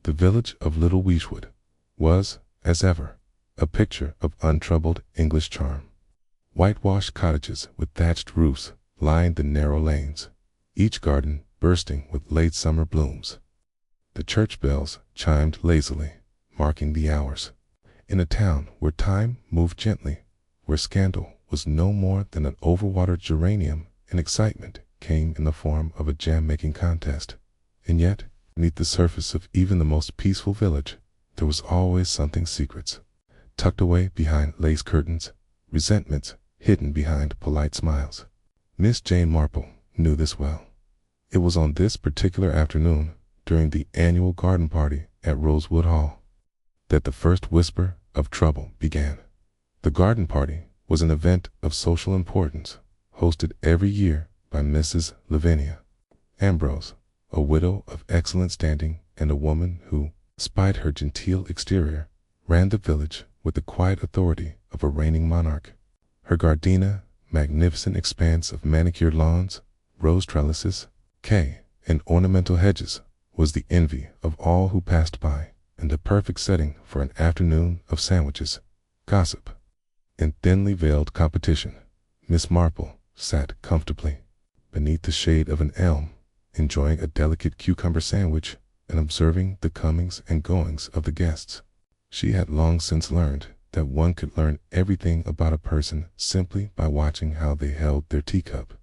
The village of Little Weeshwood was, as ever, a picture of untroubled English charm. Whitewashed cottages with thatched roofs lined the narrow lanes, each garden bursting with late summer blooms. The church bells chimed lazily, marking the hours. In a town where time moved gently, where scandal was no more than an overwatered geranium and excitement came in the form of a jam-making contest. And yet, beneath the surface of even the most peaceful village, there was always something secret. Tucked away behind lace curtains, resentments hidden behind polite smiles. Miss Jane Marple knew this well. It was on this particular afternoon, during the annual garden party at Rosewood Hall, that the first whisper of trouble began. The garden party was an event of social importance, hosted every year by Mrs. Lavinia Ambrose, a widow of excellent standing and a woman who, despite her genteel exterior, ran the village with the quiet authority of a reigning monarch. Her gardenia, magnificent expanse of manicured lawns, rose trellises, and ornamental hedges, was the envy of all who passed by, and the perfect setting for an afternoon of sandwiches, gossip, and thinly veiled competition. Miss Marple sat comfortably beneath the shade of an elm, enjoying a delicate cucumber sandwich and observing the comings and goings of the guests. She had long since learned that one could learn everything about a person simply by watching how they held their teacup,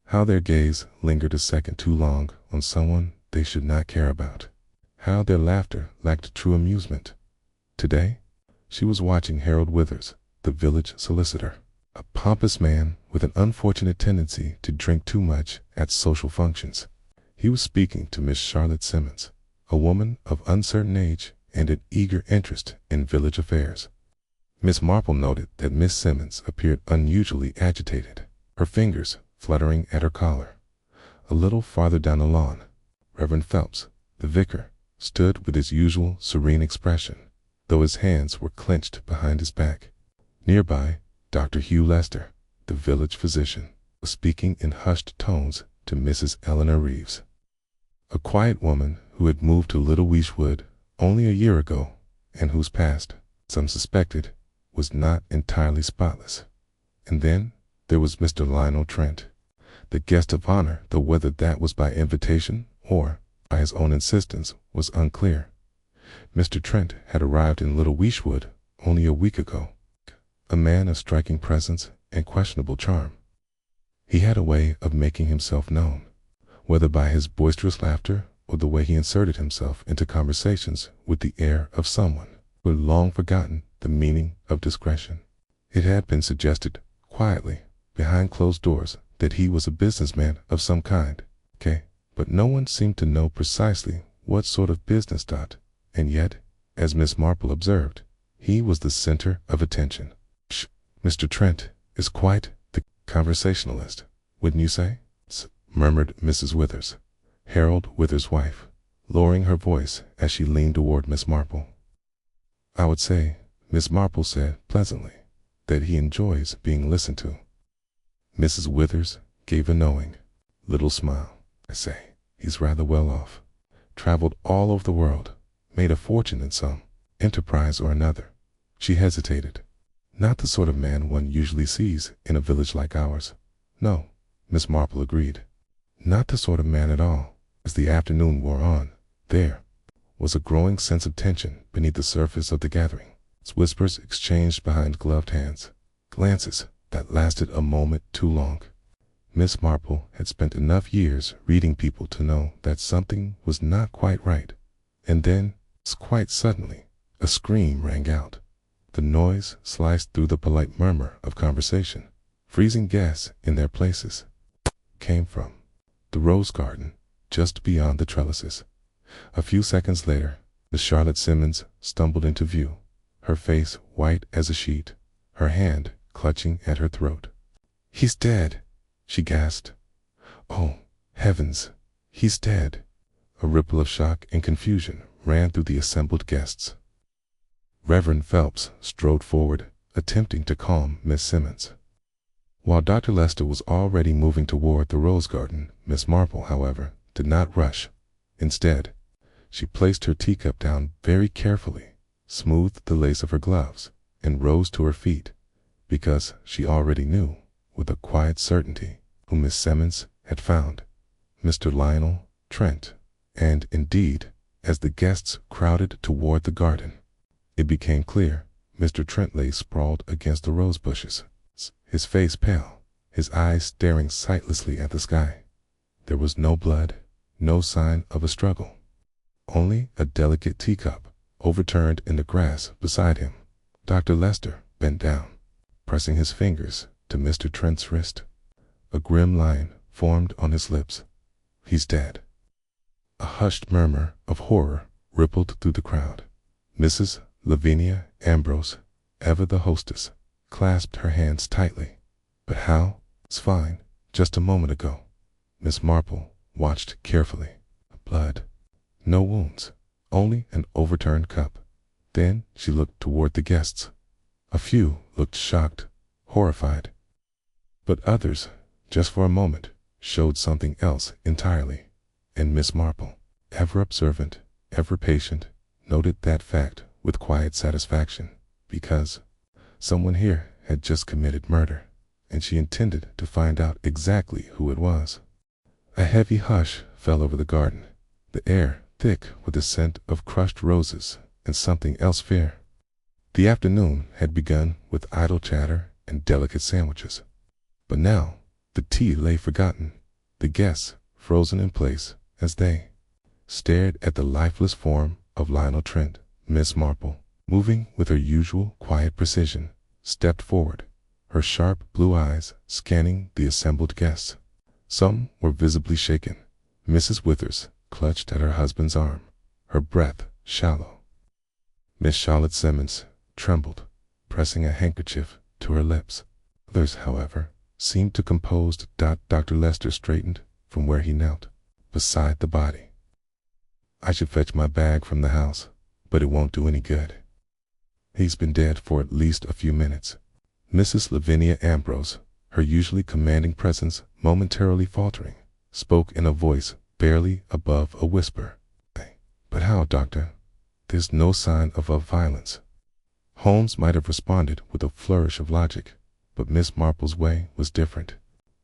how their gaze lingered a second too long on someone they should not care about, how their laughter lacked true amusement. Today, she was watching Harold Withers, the village solicitor, a pompous man with an unfortunate tendency to drink too much at social functions. He was speaking to Miss Charlotte Simmons, a woman of uncertain age and an eager interest in village affairs. Miss Marple noted that Miss Simmons appeared unusually agitated, her fingers fluttering at her collar. A little farther down the lawn, Reverend Phelps, the vicar, stood with his usual serene expression, though his hands were clenched behind his back. Nearby, Dr. Hugh Lester, the village physician, was speaking in hushed tones to Mrs. Eleanor Reeves, a quiet woman who had moved to Little Weeshwood only a year ago, and whose past, some suspected, was not entirely spotless. And then there was Mr. Lionel Trent, the guest of honor, though whether that was by invitation or by his own insistence was unclear. Mr. Trent had arrived in Little Weeshwood only a week ago, a man of striking presence and questionable charm. He had a way of making himself known, whether by his boisterous laughter or the way he inserted himself into conversations with the air of someone who had long forgotten the meaning of discretion. It had been suggested quietly, behind closed doors, that he was a businessman of some kind, but no one seemed to know precisely what sort of business. And yet, as Miss Marple observed, he was the center of attention. Mr. Trent is quite the conversationalist, wouldn't you say? Murmured Mrs. Withers, Harold Withers' wife, lowering her voice as she leaned toward Miss Marple. I would say, Miss Marple said pleasantly, that he enjoys being listened to. Mrs. Withers gave a knowing little smile. I say, he's rather well off. Traveled all over the world, made a fortune in some enterprise or another. She hesitated. Not the sort of man one usually sees in a village like ours. No, Miss Marple agreed. Not the sort of man at all. As the afternoon wore on, there was a growing sense of tension beneath the surface of the gathering. Whispers exchanged behind gloved hands, glances that lasted a moment too long. Miss Marple had spent enough years reading people to know that something was not quite right. And then, quite suddenly, a scream rang out. The noise sliced through the polite murmur of conversation, freezing guests in their places. Came from the rose garden, just beyond the trellises. A few seconds later, Miss Charlotte Simmons stumbled into view, her face white as a sheet, her hand clutching at her throat. "He's dead," she gasped. "Oh, heavens, he's dead." A ripple of shock and confusion ran through the assembled guests. Reverend Phelps strode forward, attempting to calm Miss Simmons, while Dr. Lester was already moving toward the rose garden. Miss Marple, however, did not rush. Instead, She placed her teacup down very carefully, smoothed the lace of her gloves, and rose to her feet, because she already knew, with a quiet certainty, who Miss Simmons had found, Mr. Lionel Trent. And indeed, as the guests crowded toward the garden, it became clear Mr. Trent lay sprawled against the rose bushes, his face pale, his eyes staring sightlessly at the sky. There was no blood, no sign of a struggle. Only a delicate teacup, overturned in the grass beside him. Dr. Lester bent down, pressing his fingers to Mr. Trent's wrist. A grim line formed on his lips. "He's dead." A hushed murmur of horror rippled through the crowd. Mrs. Lavinia Ambrose, ever the hostess, clasped her hands tightly. "But how?" "It's fine. Just a moment ago." Miss Marple watched carefully. Blood. No wounds. Only an overturned cup. Then she looked toward the guests. A few looked shocked, horrified. But others, just for a moment, showed something else entirely. And Miss Marple, ever observant, ever patient, noted that fact with quiet satisfaction, because someone here had just committed murder, and she intended to find out exactly who it was. A heavy hush fell over the garden, the air thick with the scent of crushed roses and something else fair. The afternoon had begun with idle chatter and delicate sandwiches. But now the tea lay forgotten, the guests frozen in place as they stared at the lifeless form of Lionel Trent. Miss Marple, moving with her usual quiet precision, stepped forward, her sharp blue eyes scanning the assembled guests. Some were visibly shaken. Mrs. Withers clutched at her husband's arm, her breath shallow. Miss Charlotte Simmons trembled, pressing a handkerchief to her lips. Others, however, seemed to composed. Dr. Lester straightened from where he knelt, beside the body. "I should fetch my bag from the house, but it won't do any good. He's been dead for at least a few minutes." Mrs. Lavinia Ambrose, her usually commanding presence momentarily faltering, spoke in a voice barely above a whisper. "But how, doctor? There's no sign of violence." Holmes might have responded with a flourish of logic, but Miss Marple's way was different.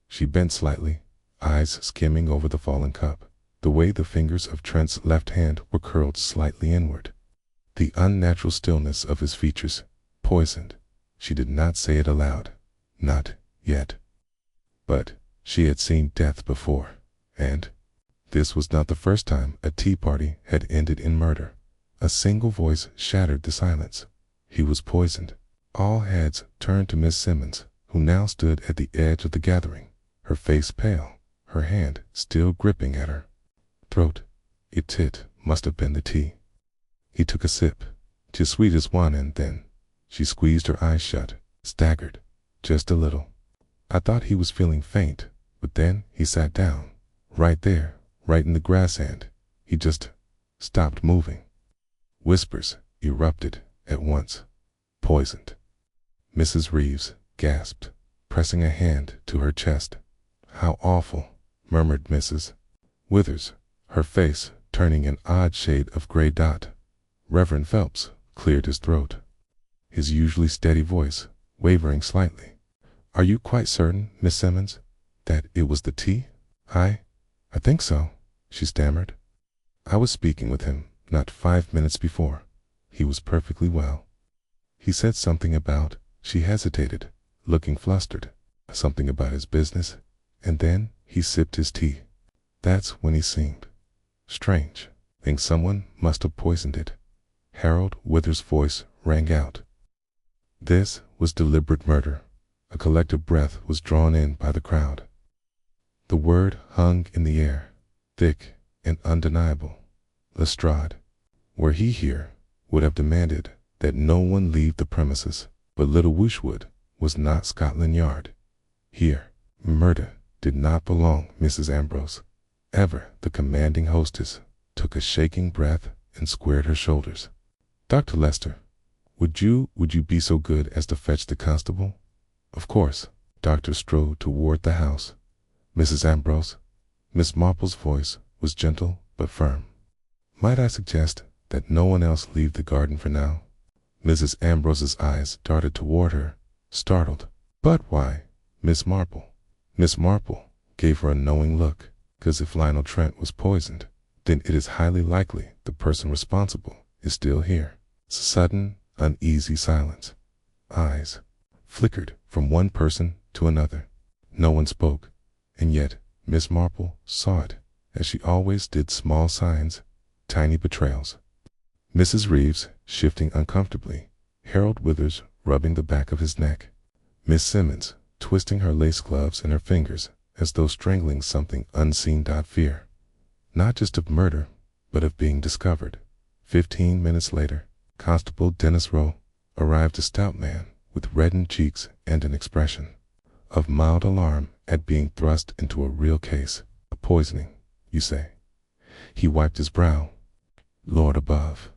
She bent slightly, eyes skimming over the fallen cup, the way the fingers of Trent's left hand were curled slightly inward. The unnatural stillness of his features, poisoned. She did not say it aloud. Not yet. But she had seen death before, and this was not the first time a tea party had ended in murder. A single voice shattered the silence. He was poisoned. All heads turned to Miss Simmons, who now stood at the edge of the gathering, her face pale, her hand still gripping at her throat. It must have been the tea. He took a sip, just sweet as one, and then she squeezed her eyes shut, staggered, just a little. I thought he was feeling faint, but then he sat down, right there, right in the grass, and he just stopped moving. Whispers erupted at once. "Poisoned." Mrs. Reeves gasped, pressing a hand to her chest. "How awful," murmured Mrs. Withers, her face turning an odd shade of gray dot. Reverend Phelps cleared his throat, his usually steady voice wavering slightly. "Are you quite certain, Miss Simmons, that it was the tea?" I think so," she stammered. "I was speaking with him not 5 minutes before. He was perfectly well. He said something about," she hesitated, looking flustered, "something about his business, and then he sipped his tea. That's when he seemed strange. Think someone must have poisoned it." Harold Withers' voice rang out. This was deliberate murder. A collective breath was drawn in by the crowd. The word hung in the air, thick and undeniable. Lestrade, were he here, would have demanded that no one leave the premises, but Little Wooshwood was not Scotland Yard. Here, murder did not belong. Mrs. Ambrose, ever the commanding hostess, took a shaking breath and squared her shoulders. "Dr. Lester, would you be so good as to fetch the constable?" "Of course." Doctor strode toward the house. "Mrs. Ambrose," Miss Marple's voice was gentle but firm. Might I suggest that no one else leave the garden for now? Mrs. Ambrose's eyes darted toward her, startled. But why, Miss Marple? Miss Marple gave her a knowing look, because if Lionel Trent was poisoned, then it is highly likely the person responsible is still here. Sudden, uneasy silence. Eyes flickered from one person to another. No one spoke, and yet Miss Marple saw it, as she always did, small signs, tiny betrayals. Mrs. Reeves shifting uncomfortably, Harold Withers rubbing the back of his neck, Miss Simmons twisting her lace gloves in her fingers as though strangling something unseen. Fear, not just of murder, but of being discovered. 15 minutes later, Constable Dennis Rowe arrived, a stout man with reddened cheeks and an expression of mild alarm at being thrust into a real case. A poisoning, you say? He wiped his brow. Lord above.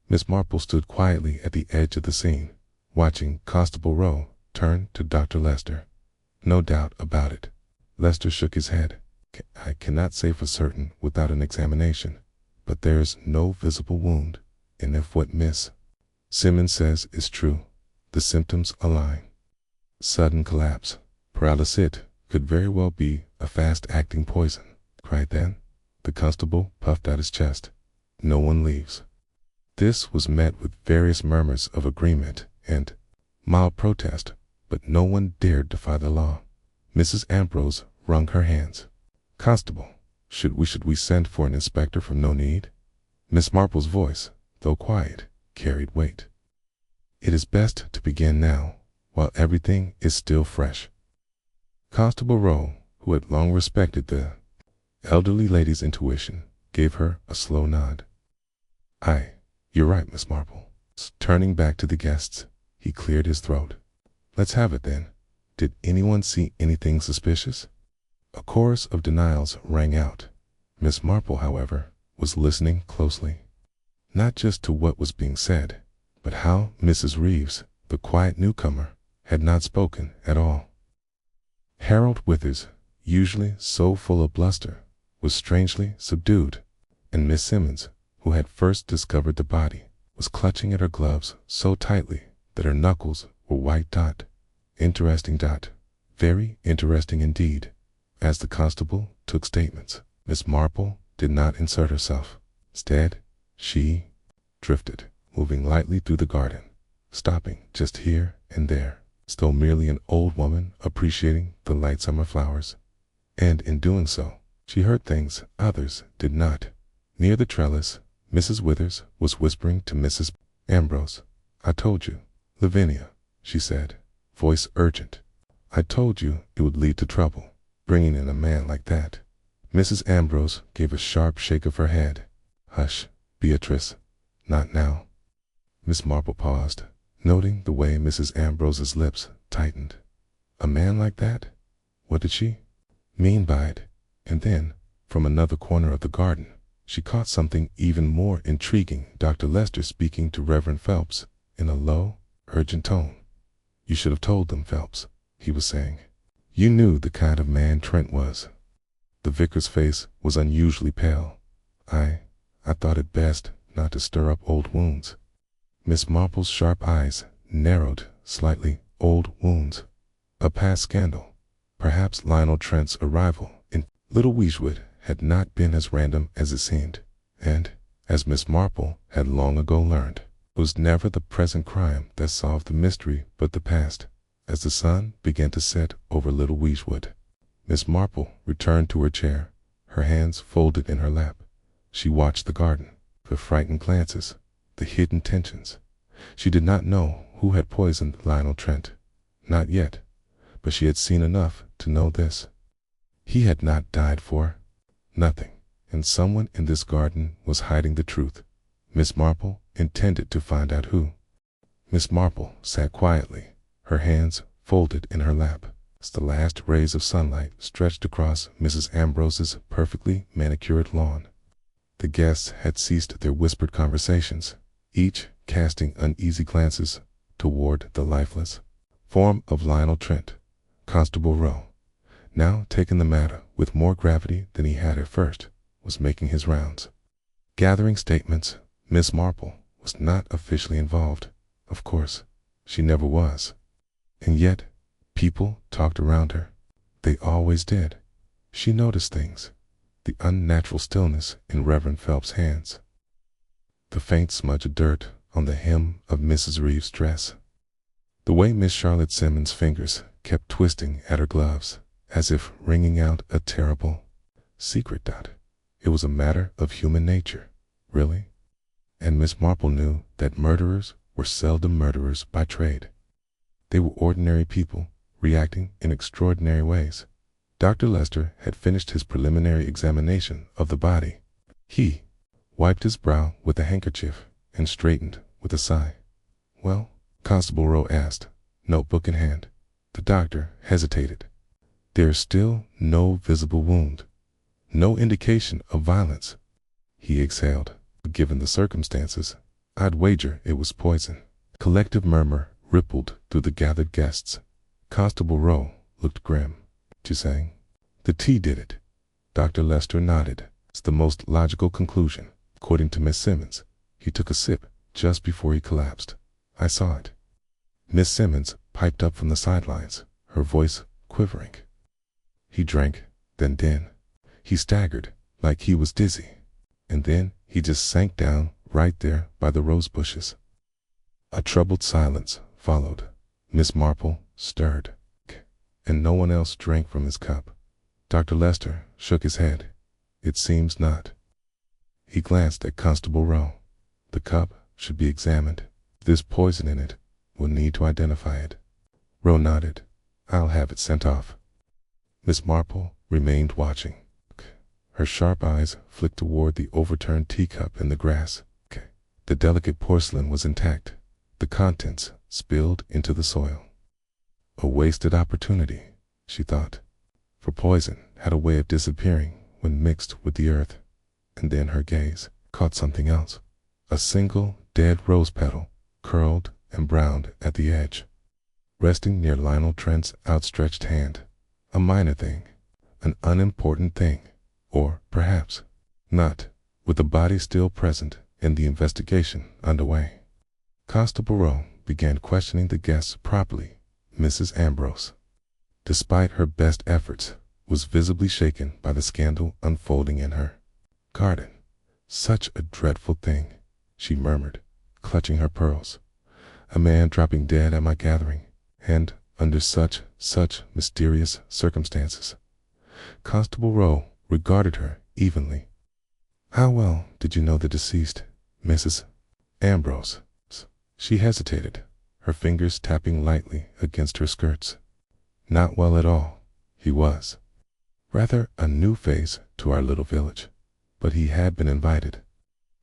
Miss Marple stood quietly at the edge of the scene, watching Constable Rowe turn to Dr. Lester. No doubt about it. Lester shook his head. I cannot say for certain without an examination, but there is no visible wound, and if what Miss Simmons says is true, the symptoms align. Sudden collapse. Paralysis. It could very well be a fast-acting poison. Cried then. The constable puffed out his chest. No one leaves. This was met with various murmurs of agreement and mild protest, but no one dared defy the law. Mrs. Ambrose wrung her hands. Constable, should we send for an inspector from no need? Miss Marple's voice, though quiet, carried weight. It is best to begin now, while everything is still fresh. Constable Rowe, who had long respected the elderly lady's intuition, gave her a slow nod. Aye, you're right, Miss Marple. Turning back to the guests, he cleared his throat. Let's have it then. Did anyone see anything suspicious? A chorus of denials rang out. Miss Marple, however, was listening closely, not just to what was being said, but how Mrs. Reeves, the quiet newcomer, had not spoken at all. Harold Withers, usually so full of bluster, was strangely subdued, and Miss Simmons, who had first discovered the body, was clutching at her gloves so tightly that her knuckles were white. Interesting. Very interesting indeed. As the constable took statements, Miss Marple did not insert herself. Instead, she drifted, moving lightly through the garden, stopping just here and there, still merely an old woman appreciating the light summer flowers. And in doing so, she heard things others did not. Near the trellis, Mrs. Withers was whispering to Mrs. Ambrose. I told you, Lavinia, she said, voice urgent. I told you it would lead to trouble, bringing in a man like that. Mrs. Ambrose gave a sharp shake of her head. Hush, Beatrice, not now. Miss Marple paused, noting the way Mrs. Ambrose's lips tightened. A man like that? What did she mean by it? And then, from another corner of the garden, she caught something even more intriguing. Dr. Lester speaking to Reverend Phelps in a low, urgent tone. You should have told them, Phelps, he was saying. You knew the kind of man Trent was. The vicar's face was unusually pale. I thought it best not to stir up old wounds. Miss Marple's sharp eyes narrowed slightly. Old wounds. A past scandal. Perhaps Lionel Trent's arrival in Little Weeswood had not been as random as it seemed, and, as Miss Marple had long ago learned, it was never the present crime that solved the mystery but the past. As the sun began to set over Little Weeswood, Miss Marple returned to her chair, her hands folded in her lap. She watched the garden, the frightened glances, the hidden tensions. She did not know who had poisoned Lionel Trent. Not yet, but she had seen enough to know this. He had not died for nothing, and someone in this garden was hiding the truth. Miss Marple intended to find out who. Miss Marple sat quietly, her hands folded in her lap, as the last rays of sunlight stretched across Mrs. Ambrose's perfectly manicured lawn. The guests had ceased their whispered conversations, each casting uneasy glances toward the lifeless form of Lionel Trent. Constable Rowe, now taking the matter with more gravity than he had at first, was making his rounds. gathering statements. Miss Marple was not officially involved. Of course, she never was. And yet, people talked around her. They always did. She noticed things. The unnatural stillness in Reverend Phelps' hands. The faint smudge of dirt on the hem of Mrs. Reeves' dress. The way Miss Charlotte Simmons' fingers kept twisting at her gloves, as if wringing out a terrible secret. It was a matter of human nature, really. And Miss Marple knew that murderers were seldom murderers by trade. They were ordinary people, reacting in extraordinary ways. Dr. Lester had finished his preliminary examination of the body. He wiped his brow with a handkerchief and straightened with a sigh. "Well?" Constable Rowe asked, notebook in hand. The doctor hesitated. "There is still no visible wound. No indication of violence." He exhaled. "Given the circumstances, I'd wager it was poison." Collective murmur rippled through the gathered guests. Constable Rowe looked grim. "You saying the tea did it?" Dr. Lester nodded. "It's the most logical conclusion. According to Miss Simmons, he took a sip just before he collapsed. I saw it." Miss Simmons piped up from the sidelines, her voice quivering. "He drank, then he staggered like he was dizzy, and then he just sank down right there by the rose bushes." A troubled silence followed. Miss Marple stirred, and no one else drank from his cup. Dr. Lester shook his head. "It seems not." He glanced at Constable Rowe. "The cup should be examined. If there's poison in it, we'll need to identify it." Rowe nodded. "I'll have it sent off." Miss Marple remained watching. Her sharp eyes flicked toward the overturned teacup in the grass. The delicate porcelain was intact, the contents spilled into the soil. A wasted opportunity, she thought, for poison had a way of disappearing when mixed with the earth. And then her gaze caught something else. A single dead rose petal, curled and browned at the edge, resting near Lionel Trent's outstretched hand. A minor thing, an unimportant thing, or perhaps not, with the body still present and the investigation underway. Constable Rowe began questioning the guests properly. Mrs. Ambrose, despite her best efforts, was visibly shaken by the scandal unfolding in her garden. "Such a dreadful thing," she murmured, clutching her pearls. "A man dropping dead at my gathering, and under such mysterious circumstances." Constable Rowe regarded her evenly. "How well did you know the deceased, Mrs. Ambrose?" She hesitated, her fingers tapping lightly against her skirts. "Not well at all. He was rather a new face to our little village, but he had been invited."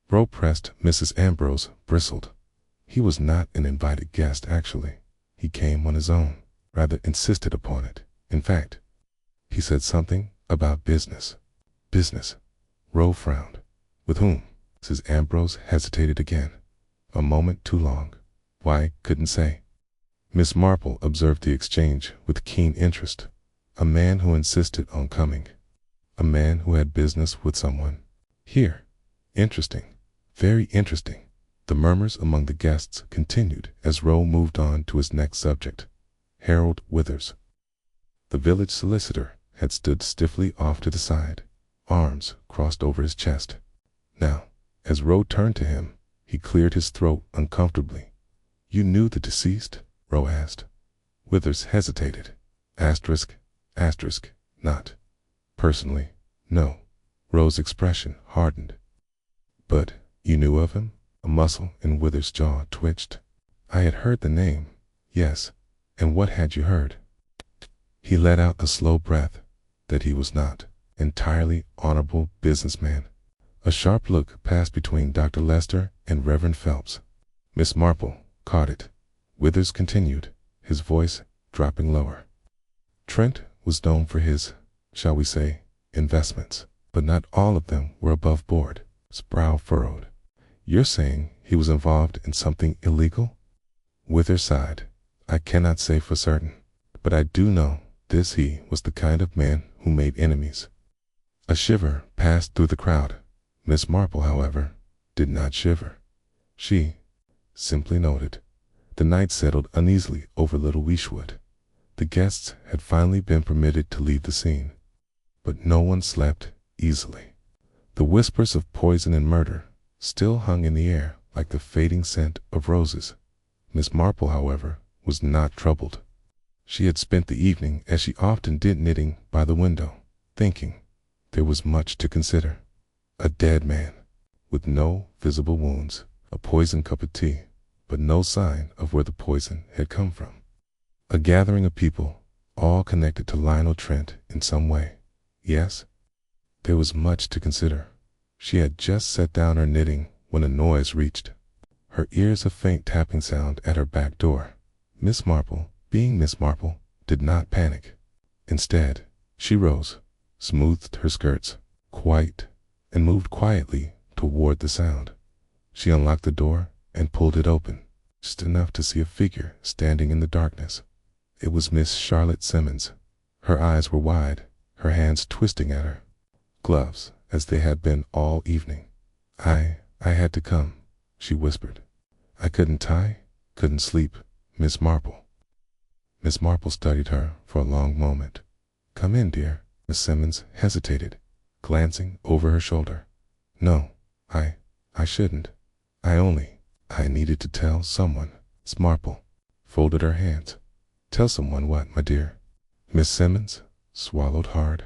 Rowe pressed. Mrs. Ambrose bristled. "He was not an invited guest, actually. He came on his own, rather insisted upon it. In fact, he said something about business." "Business?" Rowe frowned. "With whom?" Mrs. Ambrose hesitated again. A moment too long. Why, couldn't say. Miss Marple observed the exchange with keen interest. A man who insisted on coming. A man who had business with someone. Here. Interesting. Very interesting. The murmurs among the guests continued as Rowe moved on to his next subject. Harold Withers. The village solicitor had stood stiffly off to the side, arms crossed over his chest. Now, as Rowe turned to him, he cleared his throat uncomfortably. "You knew the deceased?" Rowe asked. Withers hesitated. Not. Personally, no. Rowe's expression hardened. "But you knew of him?" A muscle in Withers' jaw twitched. "I had heard the name, yes. And what had you heard?" He let out a slow breath. That he was not entirely honorable businessman. A sharp look passed between Dr. Lester and Reverend Phelps. Miss Marple caught it. Withers continued, his voice dropping lower. "Trent was known for his, shall we say, investments, but not all of them were above board." His brow furrowed. "You're saying he was involved in something illegal?" Withers sighed. "I cannot say for certain, but I do know this: he was the kind of man who made enemies." A shiver passed through the crowd. Miss Marple, however, did not shiver. She simply noted. The night settled uneasily over Little Weeshwood. The guests had finally been permitted to leave the scene, but no one slept easily. The whispers of poison and murder still hung in the air like the fading scent of roses. Miss Marple, however, was not troubled. She had spent the evening as she often did, knitting by the window, thinking. There was much to consider. A dead man, with no visible wounds, a poisoned cup of tea, but no sign of where the poison had come from. A gathering of people, all connected to Lionel Trent in some way. Yes, there was much to consider. She had just set down her knitting when a noise reached her ears, a faint tapping sound at her back door. Miss Marple, being Miss Marple, did not panic. Instead, she rose, smoothed her skirts, and moved quietly toward the sound. She unlocked the door and pulled it open, just enough to see a figure standing in the darkness. It was Miss Charlotte Simmons. Her eyes were wide, her hands twisting at her gloves, as they had been all evening. I had to come," she whispered. "I couldn't sleep, Miss Marple." Miss Marple studied her for a long moment. "Come in, dear." Miss Simmons hesitated, glancing over her shoulder. "No, I shouldn't. I needed to tell someone." Miss Marple folded her hands. "Tell someone what, my dear?" Miss Simmons swallowed hard.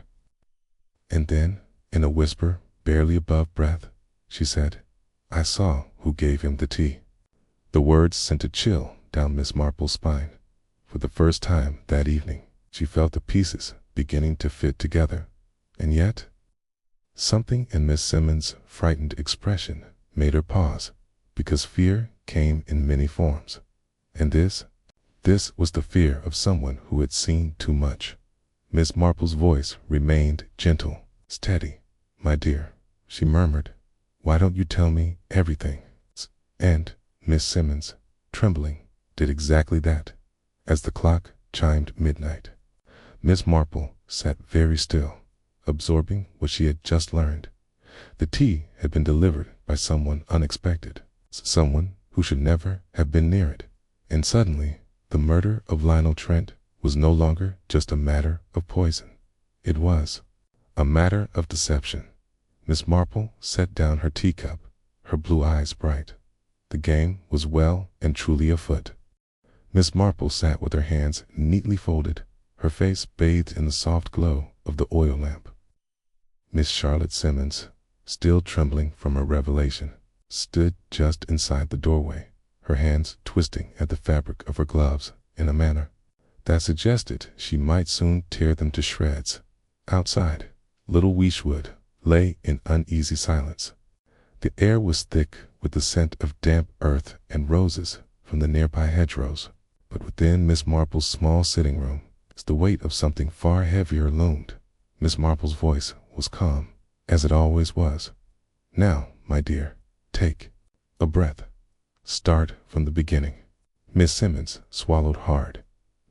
And then, in a whisper barely above breath, she said, "I saw who gave him the tea." The words sent a chill down Miss Marple's spine. For the first time that evening, she felt the pieces beginning to fit together. And yet, something in Miss Simmons' frightened expression made her pause, because fear came in many forms. And this was the fear of someone who had seen too much. Miss Marple's voice remained gentle, steady. "My dear," she murmured, "why don't you tell me everything?" And Miss Simmons, trembling, did exactly that. As the clock chimed midnight, Miss Marple sat very still, absorbing what she had just learned. The tea had been delivered by someone unexpected, someone who should never have been near it. And suddenly, the murder of Lionel Trent was no longer just a matter of poison. It was a matter of deception. Miss Marple set down her teacup, her blue eyes bright. The game was well and truly afoot. Miss Marple sat with her hands neatly folded, her face bathed in the soft glow of the oil lamp. Miss Charlotte Simmons, still trembling from her revelation, stood just inside the doorway, her hands twisting at the fabric of her gloves in a manner that suggested she might soon tear them to shreds. Outside, Little Weeshwood lay in uneasy silence. The air was thick with the scent of damp earth and roses from the nearby hedgerows, but within Miss Marple's small sitting room, the weight of something far heavier loomed. Miss Marple's voice was calm, as it always was. "Now, my dear, take a breath. Start from the beginning." Miss Simmons swallowed hard,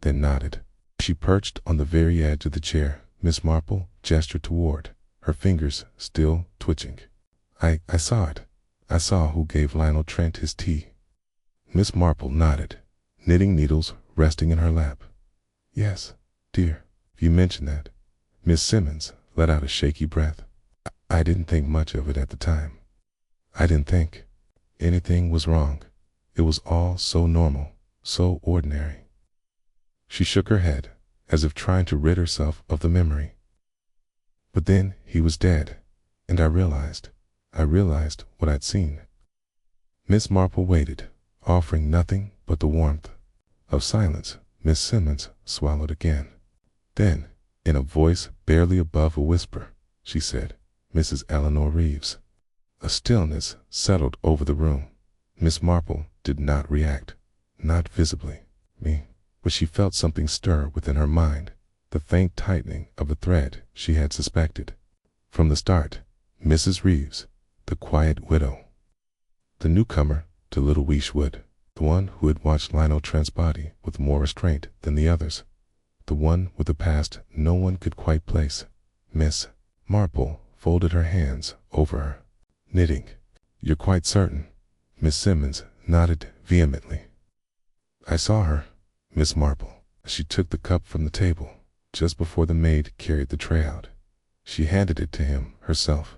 then nodded. She perched on the very edge of the chair Miss Marple gestured toward, her fingers still twitching. I saw it. I saw who gave Lionel Trent his tea." Miss Marple nodded, knitting needles resting in her lap. "Yes, dear, you mentioned that." Miss Simmons let out a shaky breath. I didn't think much of it at the time. I didn't think anything was wrong. It was all so normal, so ordinary." She shook her head, as if trying to rid herself of the memory. "But then he was dead, and I realized what I'd seen." Miss Marple waited, offering nothing but the warmth of silence. Miss Simmons swallowed again. Then, in a voice barely above a whisper, she said, "Mrs. Eleanor Reeves." A stillness settled over the room. Miss Marple did not react, not visibly, but she felt something stir within her mind, the faint tightening of a thread she had suspected. From the start, Mrs. Reeves, the quiet widow, the newcomer to Little Weeshwood, the one who had watched Lionel Trent's body with more restraint than the others, the one with a past no one could quite place. Miss Marple folded her hands over her Knitting. You're quite certain? Miss Simmons nodded vehemently. I saw her, Miss Marple. She took the cup from the table just before the maid carried the tray out. She handed it to him herself.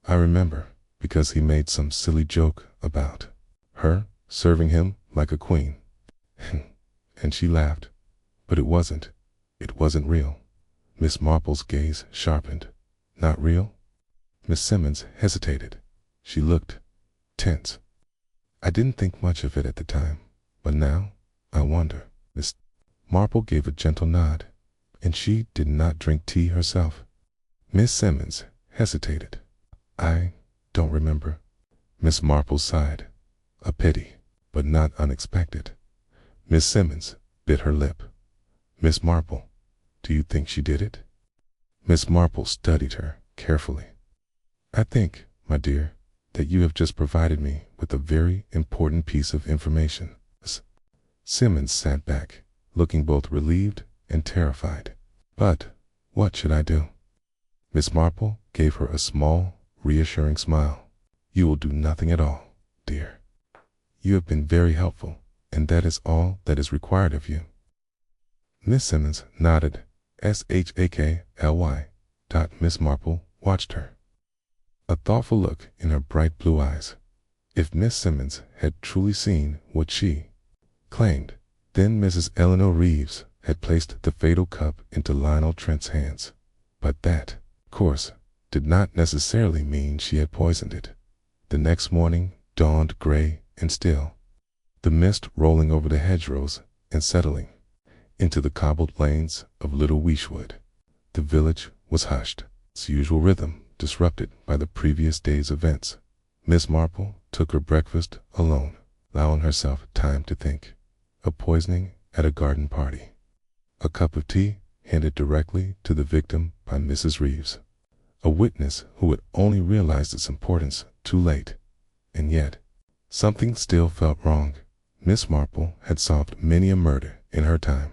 I remember, because he made some silly joke about her serving him like a queen. And she laughed. But it wasn't real. Miss Marple's gaze sharpened. Not real? Miss Simmons hesitated. She looked tense. I didn't think much of it at the time, but now I wonder. Miss Marple gave a gentle nod, and she did not drink tea herself. Miss Simmons hesitated. I don't remember. Miss Marple sighed. A pity, but not unexpected. Miss Simmons bit her lip. Miss Marple, do you think she did it? Miss Marple studied her carefully. I think, my dear, that you have just provided me with a very important piece of information. Simmons sat back, looking both relieved and terrified. But what should I do? Miss Marple gave her a small, reassuring smile. You will do nothing at all, dear. You have been very helpful, and that is all that is required of you. Miss Simmons nodded, shakly. Miss Marple watched her, a thoughtful look in her bright blue eyes. If Miss Simmons had truly seen what she claimed, then Mrs. Eleanor Reeves had placed the fatal cup into Lionel Trent's hands. But that, of course, did not necessarily mean she had poisoned it. The next morning dawned gray and still, the mist rolling over the hedgerows and settling into the cobbled lanes of Little Weeshwood. The village was hushed, its usual rhythm disrupted by the previous day's events. Miss Marple took her breakfast alone, allowing herself time to think. A poisoning at a garden party. A cup of tea handed directly to the victim by Mrs. Reeves. A witness who had only realized its importance too late. And yet, something still felt wrong. Miss Marple had solved many a murder in her time,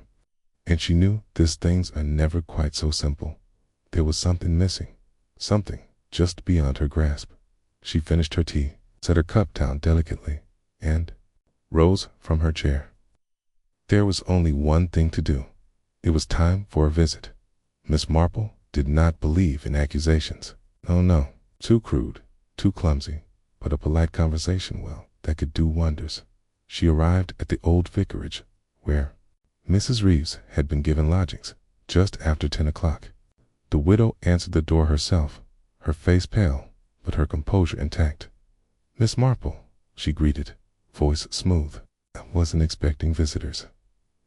and she knew these things are never quite so simple. There was something missing, something just beyond her grasp. She finished her tea, set her cup down delicately, and rose from her chair. There was only one thing to do. It was time for a visit. Miss Marple did not believe in accusations. Oh no, too crude, too clumsy, but a polite conversation, well, that could do wonders. She arrived at the old vicarage, where Mrs. Reeves had been given lodgings, just after 10 o'clock. The widow answered the door herself, her face pale, but her composure intact. Miss Marple, she greeted, voice smooth. I wasn't expecting visitors.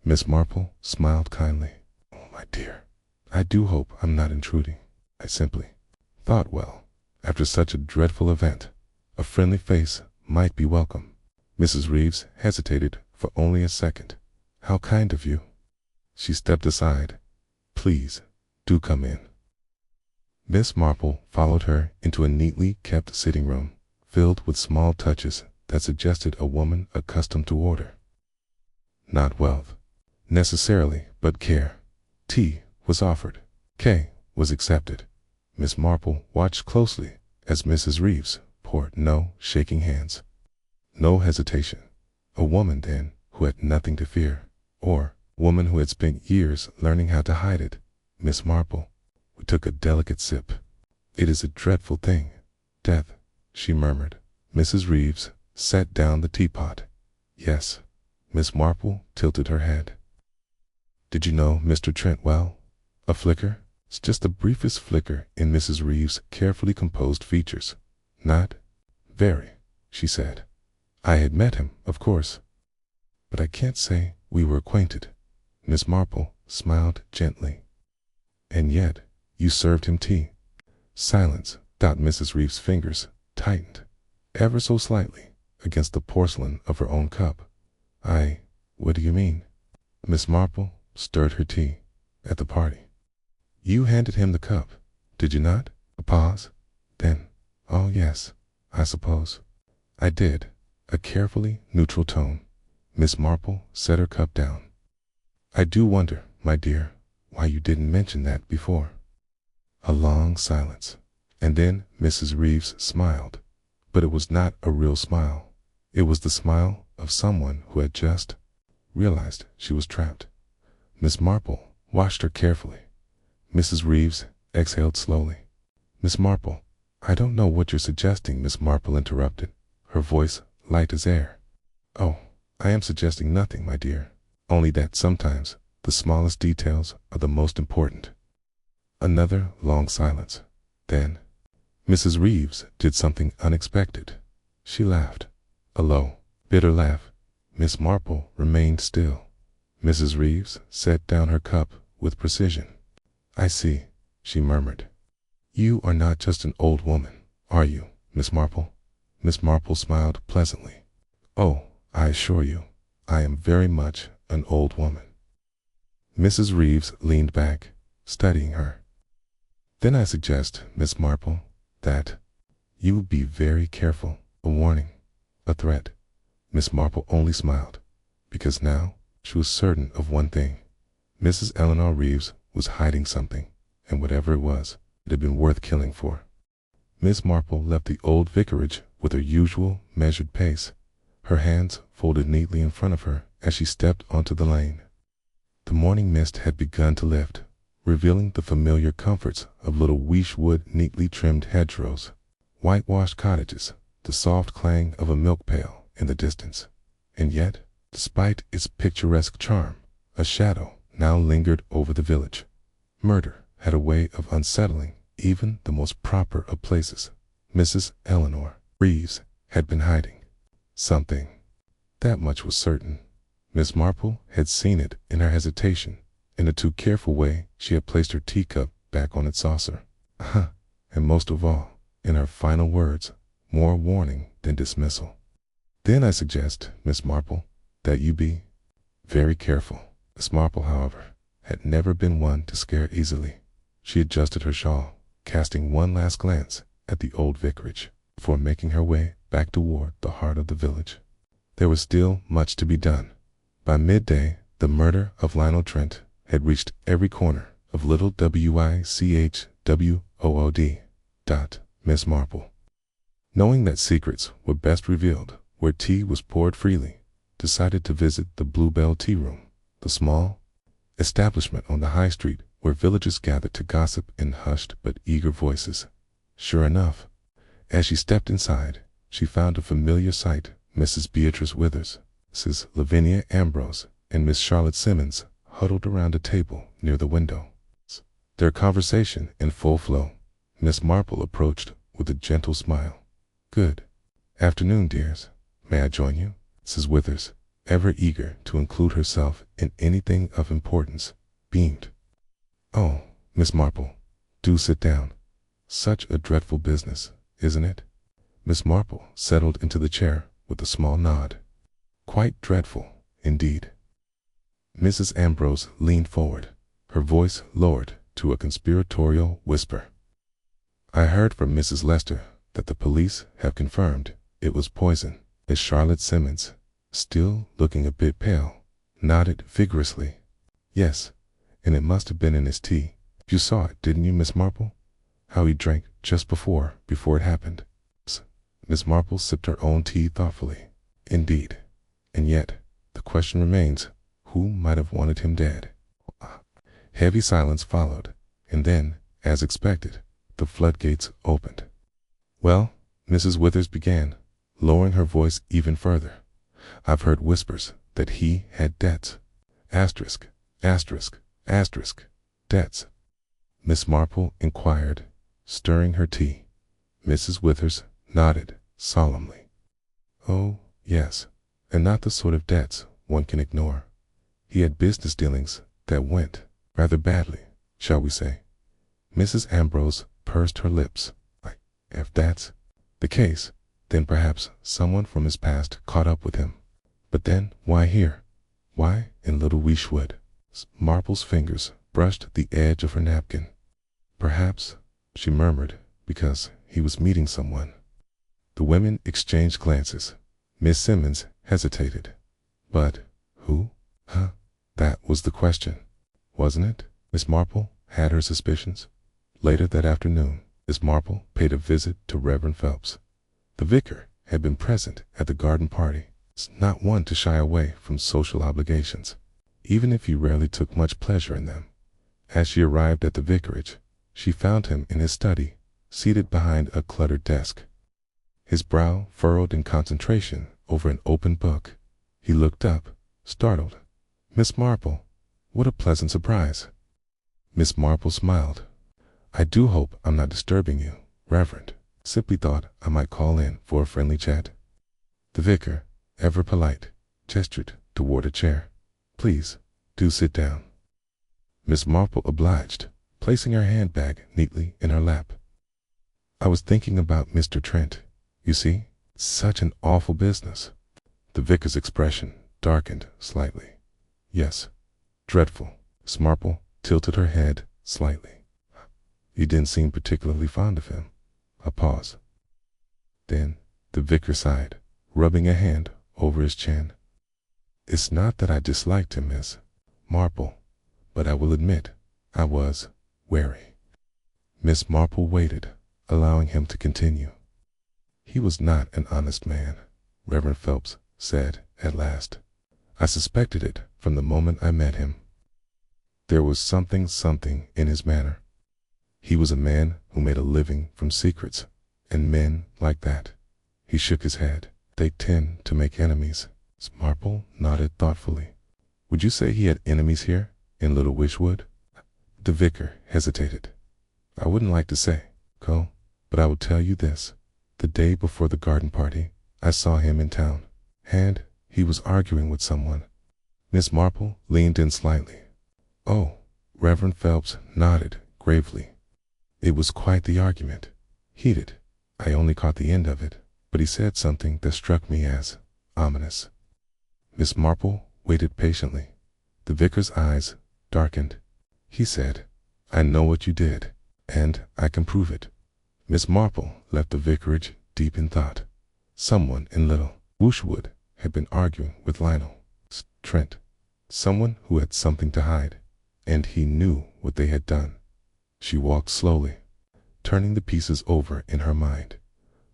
Miss Marple smiled kindly. Oh, my dear, I do hope I'm not intruding. I simply thought, well, after such a dreadful event, a friendly face might be welcome. Mrs. Reeves hesitated for only a second. How kind of you. She stepped aside. Please, do come in. Miss Marple followed her into a neatly kept sitting room, filled with small touches that suggested a woman accustomed to order. Not wealth, necessarily, but care. Tea was offered. Cake was accepted. Miss Marple watched closely as Mrs. Reeves poured, no shaking hands, no hesitation. A woman, then, who had nothing to fear, or a woman who had spent years learning how to hide it. Miss Marple took a delicate sip. It is a dreadful thing, death, she murmured. Mrs. Reeves set down the teapot. Yes. Miss Marple tilted her head. Did you know Mr. Trent well? A flicker? It's just the briefest flicker in Mrs. Reeves' carefully composed features. Not very, she said. I had met him, of course, but I can't say we were acquainted. Miss Marple smiled gently. And yet, you served him tea. Silence. Mrs. Reeves' fingers tightened, ever so slightly, against the porcelain of her own cup. What do you mean? Miss Marple stirred her tea. At the party. You handed him the cup, did you not? A pause. Then, oh yes, I suppose. I did. A carefully neutral tone. Miss Marple set her cup down. I do wonder, my dear, why you didn't mention that before. A long silence, and then Mrs. Reeves smiled. But it was not a real smile. It was the smile of someone who had just realized she was trapped. Miss Marple watched her carefully. Mrs. Reeves exhaled slowly. Miss Marple, I don't know what you're suggesting, Miss Marple interrupted, her voice light as air. Oh, I am suggesting nothing, my dear, only that sometimes the smallest details are the most important. Another long silence. Then Mrs. Reeves did something unexpected. She laughed, a low, bitter laugh. Miss Marple remained still. Mrs. Reeves set down her cup with precision. I see, she murmured. You are not just an old woman, are you, Miss Marple? Miss Marple smiled pleasantly. Oh, I assure you, I am very much an old woman. Mrs. Reeves leaned back, studying her. Then I suggest, Miss Marple, that you be very careful. A warning, a threat. Miss Marple only smiled, because now she was certain of one thing. Mrs. Eleanor Reeves was hiding something, and whatever it was, it had been worth killing for. Miss Marple left the old vicarage with her usual measured pace, her hands folded neatly in front of her as she stepped onto the lane. The morning mist had begun to lift, revealing the familiar comforts of little weeshwood neatly trimmed hedgerows, whitewashed cottages, the soft clang of a milk pail in the distance. And yet, despite its picturesque charm, a shadow now lingered over the village. Murder had a way of unsettling even the most proper of places. Mrs. Eleanor Reeves had been hiding something. That much was certain. Miss Marple had seen it in her hesitation, in the too careful way she had placed her teacup back on its saucer. And most of all, in her final words, more warning than dismissal. Then I suggest, Miss Marple, that you be very careful. Miss Marple, however, had never been one to scare easily. She adjusted her shawl, casting one last glance at the old vicarage, before making her way back toward the heart of the village. There was still much to be done. By midday, the murder of Lionel Trent had reached every corner of little Wichwood. Miss Marple, knowing that secrets were best revealed where tea was poured freely, decided to visit the Bluebell Tea Room, the small establishment on the high street where villagers gathered to gossip in hushed but eager voices. Sure enough, as she stepped inside, she found a familiar sight. Mrs. Beatrice Withers, Mrs. Lavinia Ambrose, and Miss Charlotte Simmons huddled around a table near the window, their conversation in full flow. Miss Marple approached with a gentle smile. Good afternoon, dears. May I join you? Mrs. Withers, ever eager to include herself in anything of importance, beamed. Oh, Miss Marple, do sit down. Such a dreadful business, isn't it? Miss Marple settled into the chair with a small nod. Quite dreadful, indeed. Mrs. Ambrose leaned forward, her voice lowered to a conspiratorial whisper. I heard from Mrs. Lester that the police have confirmed it was poison. Miss Charlotte Simmons, still looking a bit pale, nodded vigorously. Yes, and it must have been in his tea. You saw it, didn't you, Miss Marple? How he drank just before it happened. Miss Marple sipped her own tea thoughtfully. Indeed. And yet, the question remains, who might have wanted him dead? Heavy silence followed, and then, as expected, the floodgates opened. Well, Mrs. Withers began, lowering her voice even further. I've heard whispers that he had debts. Asterisk, asterisk, asterisk, debts. Miss Marple inquired, stirring her tea. Mrs. Withers nodded solemnly. Oh, yes, and not the sort of debts one can ignore. He had business dealings that went rather badly, shall we say. Mrs. Ambrose pursed her lips. If that's the case, then perhaps someone from his past caught up with him. But then, why here? Why in Little Weeshwood? Marple's fingers brushed the edge of her napkin. Perhaps, she murmured, because he was meeting someone. The women exchanged glances. Miss Simmons hesitated. But who? That was the question, wasn't it? Miss Marple had her suspicions. Later that afternoon, Miss Marple paid a visit to Reverend Phelps. The vicar had been present at the garden party, not one to shy away from social obligations, even if he rarely took much pleasure in them. As she arrived at the vicarage, she found him in his study, seated behind a cluttered desk. His brow furrowed in concentration over an open book. He looked up, startled. "Miss Marple, what a pleasant surprise." Miss Marple smiled. "I do hope I'm not disturbing you, Reverend. Simply thought I might call in for a friendly chat." The vicar, ever polite, gestured toward a chair. "Please, do sit down." Miss Marple obliged, placing her handbag neatly in her lap. "I was thinking about Mr. Trent. You see, such an awful business." The vicar's expression darkened slightly. "Yes, dreadful." Miss Marple tilted her head slightly. "You didn't seem particularly fond of him." A pause. Then the vicar sighed, rubbing a hand over his chin. "It's not that I disliked him, Miss Marple, but I will admit I was wary." Miss Marple waited, allowing him to continue. "He was not an honest man," Reverend Phelps said at last. "I suspected it from the moment I met him. There was something in his manner. He was a man who made a living from secrets, and men like that," he shook his head, "they tend to make enemies." Miss Marple nodded thoughtfully. "Would you say he had enemies here in Little Wishwood?" The vicar hesitated. "I wouldn't like to say, Cole, but I will tell you this. The day before the garden party, I saw him in town, and he was arguing with someone." Miss Marple leaned in slightly. "Oh," Reverend Phelps nodded gravely. "It was quite the argument. Heated. I only caught the end of it, but he said something that struck me as ominous." Miss Marple waited patiently. The vicar's eyes darkened. He said, "I know what you did, and I can prove it." Miss Marple left the vicarage deep in thought. Someone in Little Wishwood had been arguing with Lionel Trent, someone who had something to hide, and he knew what they had done. She walked slowly, turning the pieces over in her mind.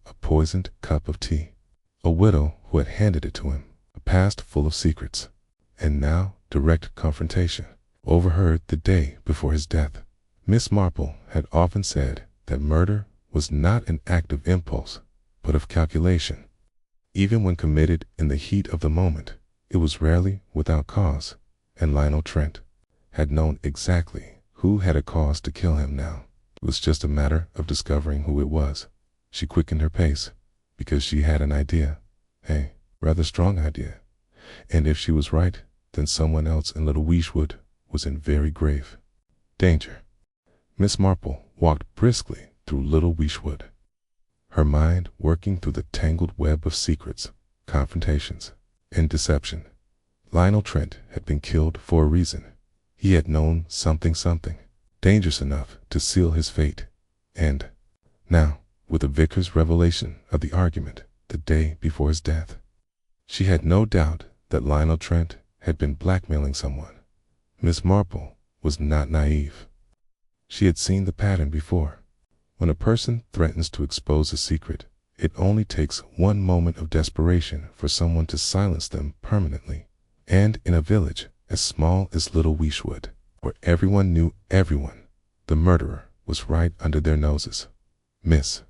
A poisoned cup of tea, a widow who had handed it to him, a past full of secrets, and now direct confrontation, overheard the day before his death. Miss Marple had often said that murder was not an act of impulse, but of calculation. Even when committed in the heat of the moment, it was rarely without cause, and Lionel Trent had known exactly who had a cause to kill him now. It was just a matter of discovering who it was. She quickened her pace, because she had an idea, a rather strong idea, and if she was right, then someone else in Little Wishwood was in very grave danger. Miss Marple walked briskly through Little Wishwood, her mind working through the tangled web of secrets, confrontations, and deception. Lionel Trent had been killed for a reason. He had known something dangerous enough to seal his fate, and now, with the vicar's revelation of the argument the day before his death, she had no doubt that Lionel Trent had been blackmailing someone. Miss Marple was not naive. She had seen the pattern before. When a person threatens to expose a secret, it only takes one moment of desperation for someone to silence them permanently. And in a village as small as Little Wishwood, where everyone knew everyone, the murderer was right under their noses. Miss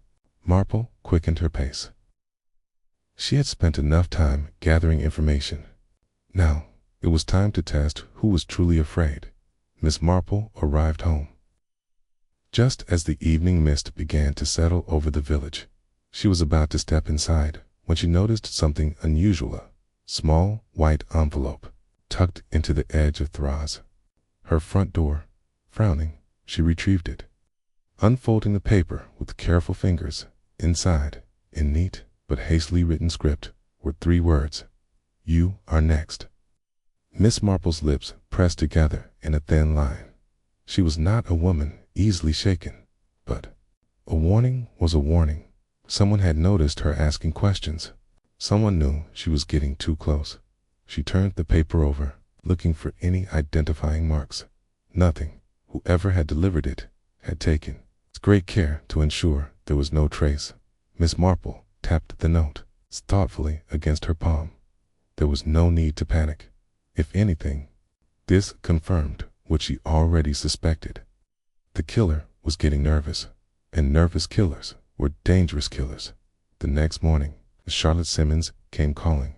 Marple quickened her pace. She had spent enough time gathering information. Now it was time to test who was truly afraid. Miss Marple arrived home just as the evening mist began to settle over the village. She was about to step inside when she noticed something unusual, a small white envelope tucked into the edge of Thraz. Her front door. Frowning, she retrieved it. Unfolding the paper with careful fingers, inside, in neat but hastily written script, were 3 words: "You are next." Miss Marple's lips pressed together in a thin line. She was not a woman easily shaken, but a warning was a warning. Someone had noticed her asking questions. Someone knew she was getting too close. She turned the paper over, looking for any identifying marks. Nothing. Whoever had delivered it had taken great care to ensure there was no trace. Miss Marple tapped the note thoughtfully against her palm. There was no need to panic. If anything, this confirmed what she already suspected. The killer was getting nervous, and nervous killers were dangerous killers. The next morning, Charlotte Simmons came calling.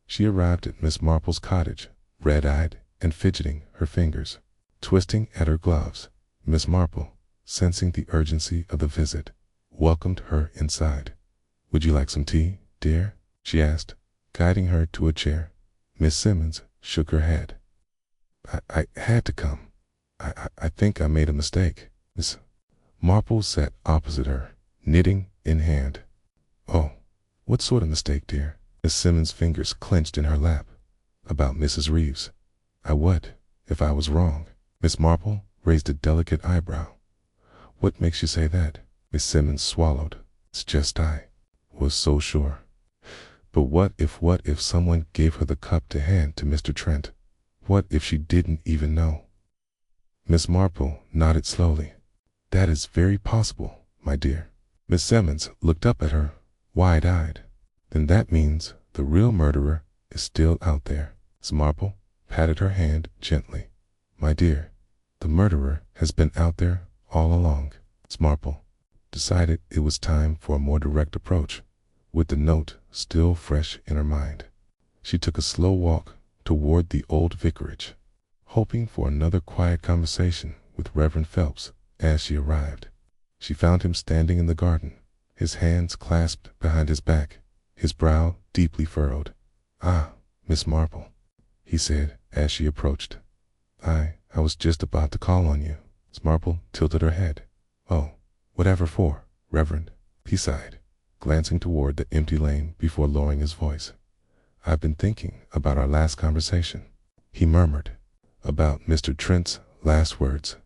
She arrived at Miss Marple's cottage, red-eyed and fidgeting her fingers, twisting at her gloves. Miss Marple, sensing the urgency of the visit, welcomed her inside. "Would you like some tea, dear?" she asked, guiding her to a chair. Miss Simmons shook her head. I had to come. I think I made a mistake." Miss Marple sat opposite her, knitting in hand. "Oh, what sort of mistake, dear?" Miss Simmons' fingers clenched in her lap. "About Mrs. Reeves. I would, if I was wrong." Miss Marple raised a delicate eyebrow. "What makes you say that?" Miss Simmons swallowed. "It's just I was so sure. But what if someone gave her the cup to hand to Mr. Trent? What if she didn't even know?" Miss Marple nodded slowly. "That is very possible, my dear." Miss Simmons looked up at her, wide-eyed. "Then that means the real murderer is still out there." Miss Marple patted her hand gently. "My dear, the murderer has been out there all along." Miss Marple decided it was time for a more direct approach. With the note still fresh in her mind, she took a slow walk toward the old vicarage, hoping for another quiet conversation with Reverend Phelps. As she arrived, she found him standing in the garden, his hands clasped behind his back, his brow deeply furrowed. "Ah, Miss Marple," he said as she approached. I was just about to call on you." Miss Marple tilted her head. "Oh, whatever for, Reverend?" he sighed, glancing toward the empty lane before lowering his voice. "I've been thinking about our last conversation," he murmured. "About Mr. Trent's last words."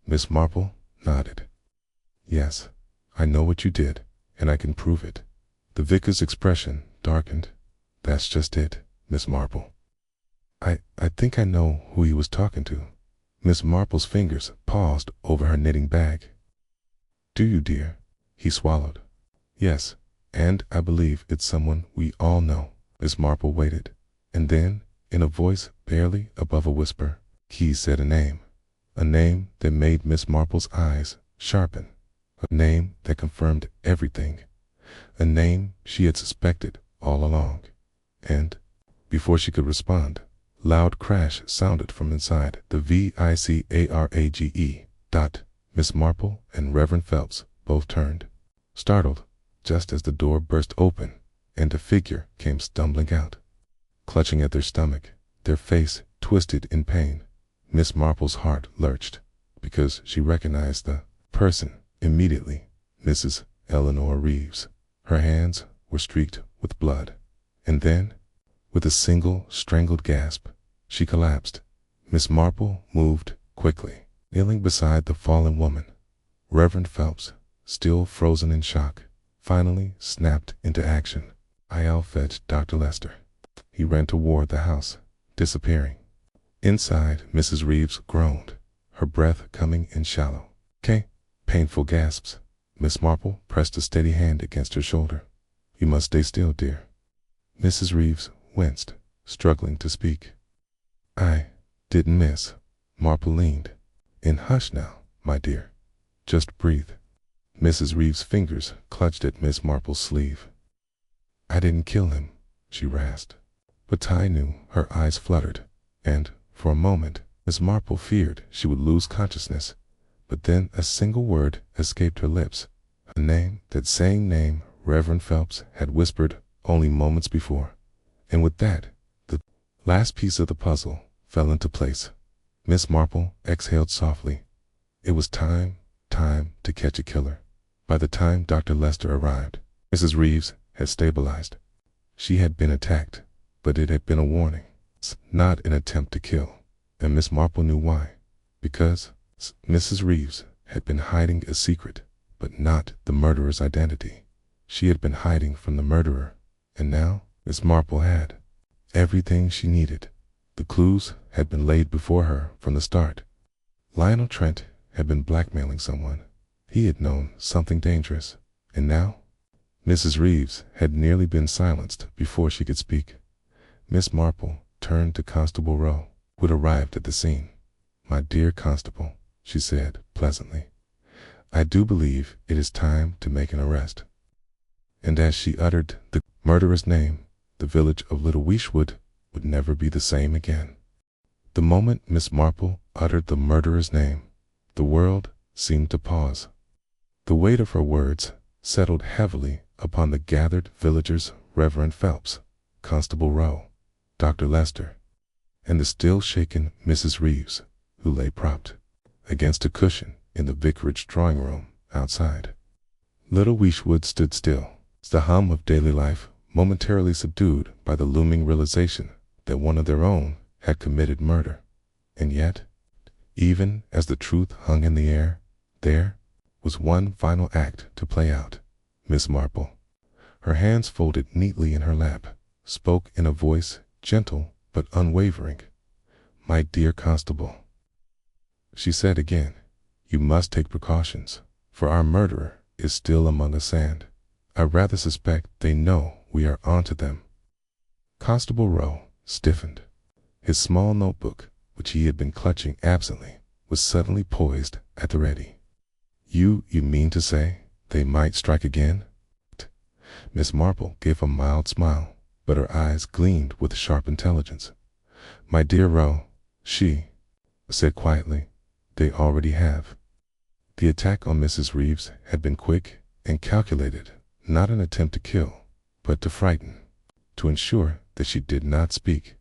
Miss Marple nodded. "Yes, I know what you did, and I can prove it." The vicar's expression darkened. "That's just it, Miss Marple. I think I know who he was talking to." Miss Marple's fingers paused over her knitting bag. "Do you, dear?" He swallowed. "Yes, and I believe it's someone we all know." Miss Marple waited, and then, in a voice barely above a whisper, he said a name that made Miss Marple's eyes sharpen, a name that confirmed everything, a name she had suspected all along. And, before she could respond, loud crash sounded from inside the vicarage. Miss Marple and Reverend Phelps both turned, startled, just as the door burst open and a figure came stumbling out, clutching at their stomach, their face twisted in pain. Miss Marple's heart lurched, because she recognized the person immediately, Mrs. Eleanor Reeves. Her hands were streaked with blood. And then, with a single strangled gasp, she collapsed. Miss Marple moved quickly, kneeling beside the fallen woman. Reverend Phelps, still frozen in shock, finally snapped into action. "I'll fetch Dr. Lester." He ran toward the house, disappearing. Inside, Mrs. Reeves groaned, her breath coming in shallow, painful gasps. Miss Marple pressed a steady hand against her shoulder. "You must stay still, dear." Mrs. Reeves winced, struggling to speak. "I didn't miss." Marple leaned. "In hush now, my dear. Just breathe." Mrs. Reeves' fingers clutched at Miss Marple's sleeve. "I didn't kill him," she rasped. But Ty knew. Her eyes fluttered, and, for a moment, Miss Marple feared she would lose consciousness. But then a single word escaped her lips, a name, that same name Reverend Phelps had whispered only moments before. And with that, the last piece of the puzzle fell into place. Miss Marple exhaled softly. It was time to catch a killer. By the time Dr. Lester arrived, Mrs. Reeves had stabilized. She had been attacked, but it had been a warning, not an attempt to kill. And Miss Marple knew why. Because Mrs. Reeves had been hiding a secret, but not the murderer's identity. She had been hiding from the murderer, and now Miss Marple had everything she needed. The clues had been laid before her from the start. Lionel Trent had been blackmailing someone. He had known something dangerous, and now Mrs. Reeves had nearly been silenced before she could speak. Miss Marple turned to Constable Rowe, who had arrived at the scene. "My dear Constable," she said pleasantly, "I do believe it is time to make an arrest." And as she uttered the murderer's name, the village of Little Weeshwood would never be the same again. The moment Miss Marple uttered the murderer's name, the world seemed to pause. The weight of her words settled heavily upon the gathered villagers, Reverend Phelps, Constable Rowe, Dr. Lester, and the still-shaken Mrs. Reeves, who lay propped against a cushion in the vicarage drawing-room outside. Little Weeshwood stood still, the hum of daily life momentarily subdued by the looming realization that one of their own had committed murder. And yet, even as the truth hung in the air, there was one final act to play out. Miss Marple, her hands folded neatly in her lap, spoke in a voice gentle but unwavering. "My dear Constable," she said again, "you must take precautions, for our murderer is still among us, and I rather suspect they know we are onto them." Constable Rowe stiffened. His small notebook, which he had been clutching absently, was suddenly poised at the ready. You mean to say they might strike again?" Miss Marple gave a mild smile, but her eyes gleamed with sharp intelligence. "My dear Rowe," she said quietly, "they already have." The attack on Mrs. Reeves had been quick and calculated, not an attempt to kill, but to frighten. To ensure that she did not speak,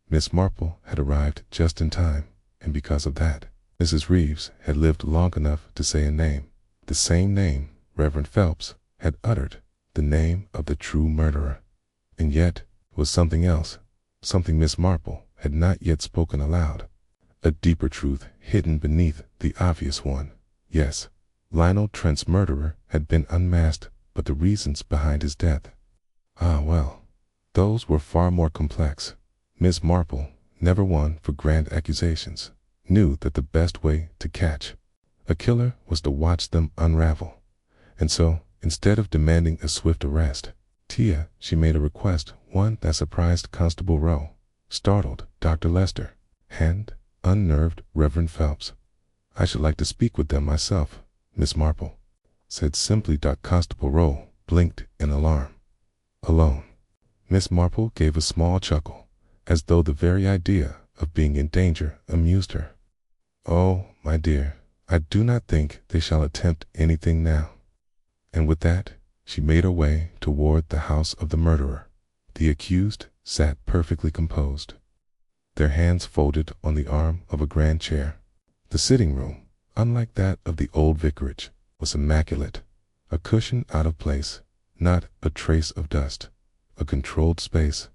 Miss Marple had arrived just in time, and because of that, Mrs. Reeves had lived long enough to say a name, the same name Reverend Phelps had uttered, the name of the true murderer. And yet was something else, something Miss Marple had not yet spoken aloud, a deeper truth hidden beneath the obvious one. Yes, Lionel Trent's murderer had been unmasked, but the reasons behind his death, well, those were far more complex. Miss Marple, never one for grand accusations, knew that the best way to catch a killer was to watch them unravel. And so, instead of demanding a swift arrest, she made a request, one that surprised Constable Rowe, startled Dr. Lester, and unnerved Reverend Phelps. "I should like to speak with them myself," Miss Marple said simply. Constable Rowe blinked in alarm. "Alone?" Miss Marple gave a small chuckle, as though the very idea of being in danger amused her. "Oh, my dear, I do not think they shall attempt anything now." And with that, she made her way toward the house of the murderer. The accused sat perfectly composed, their hands folded on the arm of a grand chair. The sitting room, unlike that of the old vicarage, was immaculate, a cushion out of place, not a trace of dust, a controlled space,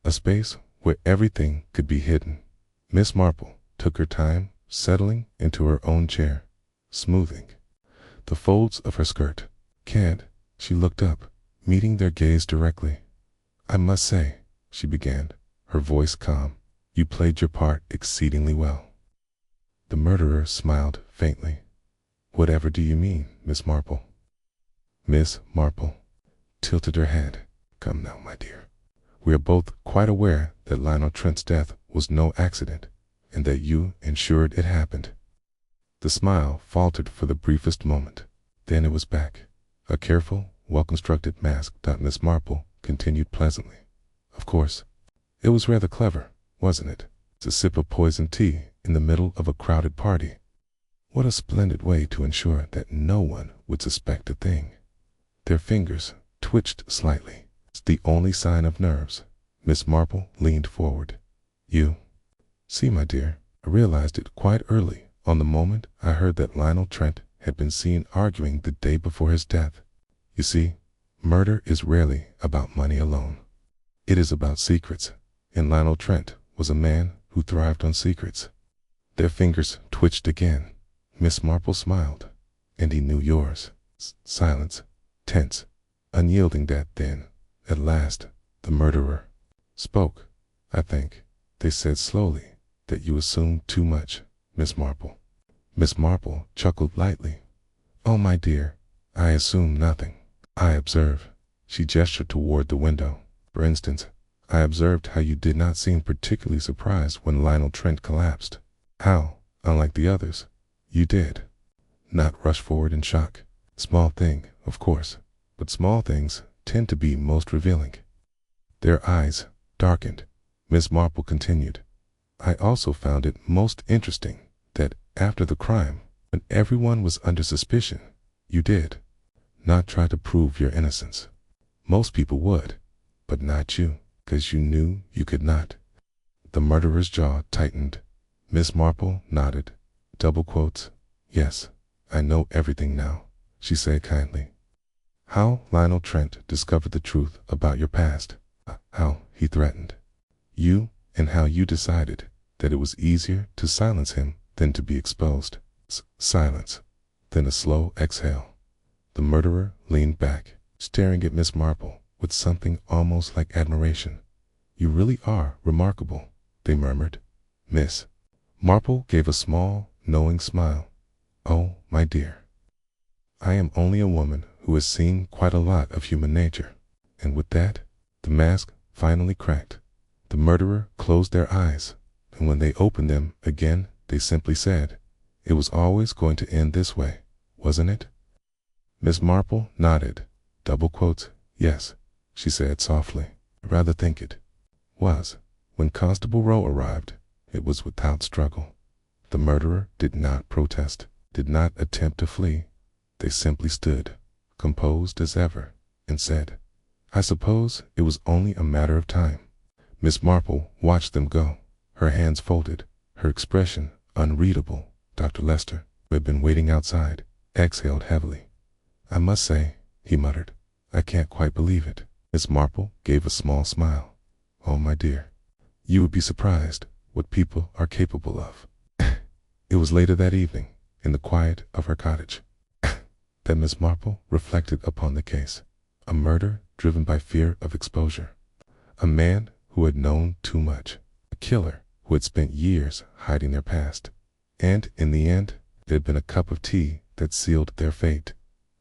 a space where everything could be hidden. Miss Marple took her time settling into her own chair, smoothing the folds of her skirt. She looked up, meeting their gaze directly. "I must say," she began, her voice calm, "you played your part exceedingly well." The murderer smiled faintly. "Whatever do you mean, Miss Marple?" Miss Marple tilted her head. "Come now, my dear. We are both quite aware that Lionel Trent's death was no accident, and that you ensured it happened." The smile faltered for the briefest moment. Then it was back. A careful, well-constructed mask. Miss Marple continued pleasantly. "Of course, it was rather clever, wasn't it? To sip of poisoned tea in the middle of a crowded party. What a splendid way to ensure that no one would suspect a thing." Their fingers twitched slightly. "It's the only sign of nerves." Miss Marple leaned forward. "You see, my dear, I realized it quite early on the moment I heard that Lionel Trent had been seen arguing the day before his death. You see, murder is rarely about money alone. It is about secrets, and Lionel Trent was a man who thrived on secrets." Their fingers twitched again. Miss Marple smiled. "And he knew yours." Silence, tense, unyielding. Then, at last, the murderer spoke. "I think," they said slowly, "that you assume too much, Miss Marple." Miss Marple chuckled lightly. "Oh, my dear, I assume nothing. I observe. She gestured toward the window. For instance, I observed how you did not seem particularly surprised when Lionel Trent collapsed. How, unlike the others, you did not rush forward in shock. Small thing, of course, but small things tend to be most revealing. Their eyes darkened. Miss Marple continued, I also found it most interesting that after the crime, when everyone was under suspicion, you did not try to prove your innocence. Most people would, but not you, because you knew you could not. The murderer's jaw tightened. Miss Marple nodded. Double quotes. Yes, I know everything now, she said kindly. How Lionel Trent discovered the truth about your past. How he threatened you, and how you decided that it was easier to silence him than to be exposed. Silence. Then a slow exhale. The murderer leaned back, staring at Miss Marple with something almost like admiration. You really are remarkable, they murmured. Miss Marple gave a small, knowing smile. Oh, my dear. I am only a woman who has seen quite a lot of human nature. And with that, the mask finally cracked. The murderer closed their eyes, and when they opened them again, they simply said, It was always going to end this way, wasn't it? Miss Marple nodded. Double quotes. Yes, she said softly. I rather think it was. When Constable Rowe arrived, it was without struggle. The murderer did not protest, did not attempt to flee. They simply stood, composed as ever, and said, I suppose it was only a matter of time. Miss Marple watched them go, her hands folded, her expression unreadable. Dr. Lester, who had been waiting outside, exhaled heavily. I must say, he muttered, I can't quite believe it. Miss Marple gave a small smile. Oh, my dear, you would be surprised what people are capable of. It was later that evening, in the quiet of her cottage, that Miss Marple reflected upon the case. A murder driven by fear of exposure. A man who had known too much. A killer who had spent years hiding their past. And in the end, it had been a cup of tea that sealed their fate.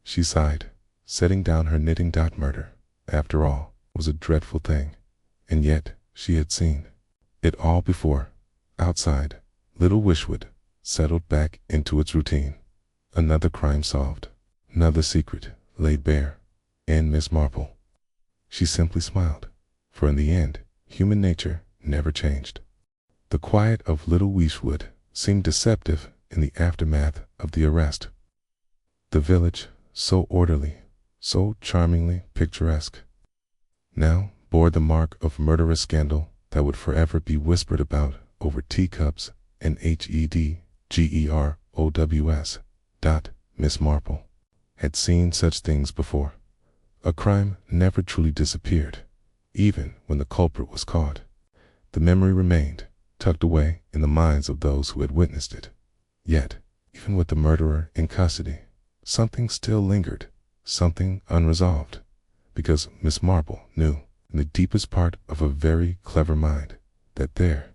She sighed, setting down her knitting. Murder, after all, was a dreadful thing. And yet, she had seen it all before. Outside, Little Wishwood settled back into its routine. Another crime solved. Another secret laid bare. And Miss Marple. She simply smiled, for in the end, human nature never changed. The quiet of Little Wishwood seemed deceptive in the aftermath of the arrest. The village, so orderly, so charmingly picturesque, now bore the mark of murderous scandal that would forever be whispered about over teacups and HEDGEROWS. Miss Marple had seen such things before. A crime never truly disappeared, even when the culprit was caught. The memory remained, tucked away in the minds of those who had witnessed it. Yet, even with the murderer in custody, something still lingered, something unresolved, because Miss Marple knew, in the deepest part of a very clever mind, that there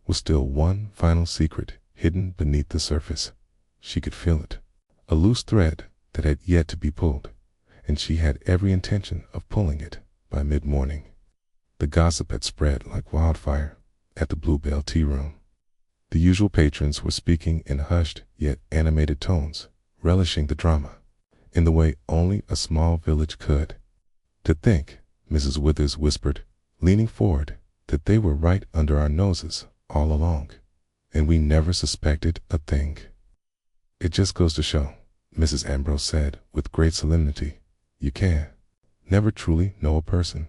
was still one final secret hidden beneath the surface. She could feel it, a loose thread that had yet to be pulled, and she had every intention of pulling it by mid-morning. The gossip had spread like wildfire at the Bluebell Tea Room. The usual patrons were speaking in hushed yet animated tones, relishing the drama, in the way only a small village could. To think, Mrs. Withers whispered, leaning forward, that they were right under our noses all along, and we never suspected a thing. It just goes to show, Mrs. Ambrose said with great solemnity, you can never truly know a person.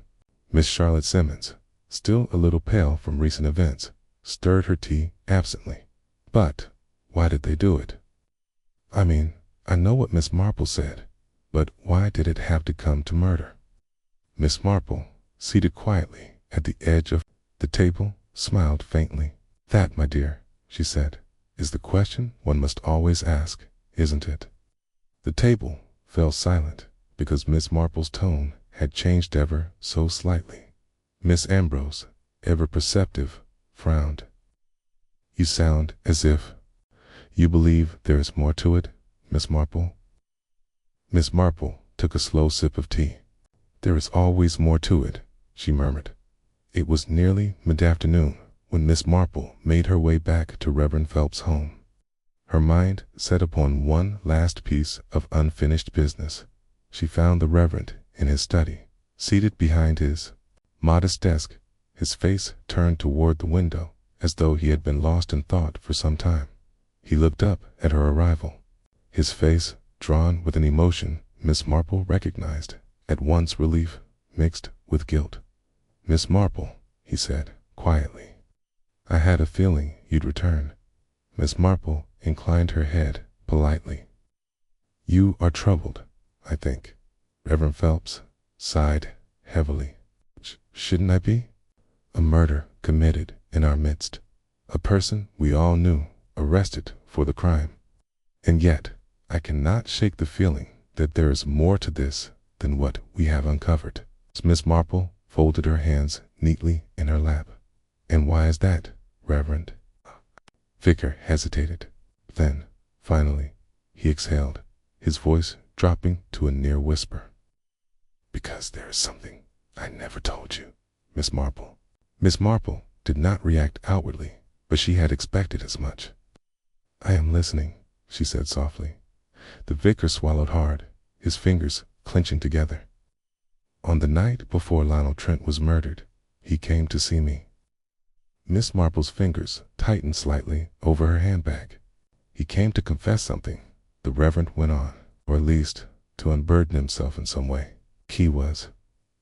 Miss Charlotte Simmons, still a little pale from recent events, stirred her tea absently. But why did they do it? I mean, I know what Miss Marple said, but why did it have to come to murder? Miss Marple, seated quietly at the edge of the table, smiled faintly. That, my dear, she said, is the question one must always ask, isn't it? The table fell silent because Miss Marple's tone had changed ever so slightly. Miss Ambrose, ever perceptive, frowned. You sound as if you believe there is more to it, Miss Marple. Miss Marple took a slow sip of tea. "There is always more to it," she murmured. It was nearly mid-afternoon when Miss Marple made her way back to Reverend Phelps' home. Her mind set upon one last piece of unfinished business. She found the Reverend in his study, seated behind his modest desk, his face turned toward the window as though he had been lost in thought for some time. He looked up at her arrival, his face drawn with an emotion Miss Marple recognized, at once relief mixed with guilt. "Miss Marple," he said quietly, "I had a feeling you'd return." Miss Marple inclined her head politely. "You are troubled, I think." Reverend Phelps sighed heavily. Shouldn't I be? A murder committed in our midst. A person we all knew arrested for the crime. And yet, I cannot shake the feeling that there is more to this than what we have uncovered." Miss Marple folded her hands neatly in her lap. "And why is that, Reverend?" Vicar hesitated. Then, finally, he exhaled, his voice dropping to a near whisper. "Because there is something I never told you, Miss Marple." Miss Marple did not react outwardly, but she had expected as much. "I am listening," she said softly. The vicar swallowed hard, his fingers clenching together. "On the night before Lionel Trent was murdered, he came to see me." Miss Marple's fingers tightened slightly over her handbag. "He came to confess something," the Reverend went on, "or at least to unburden himself in some way. He was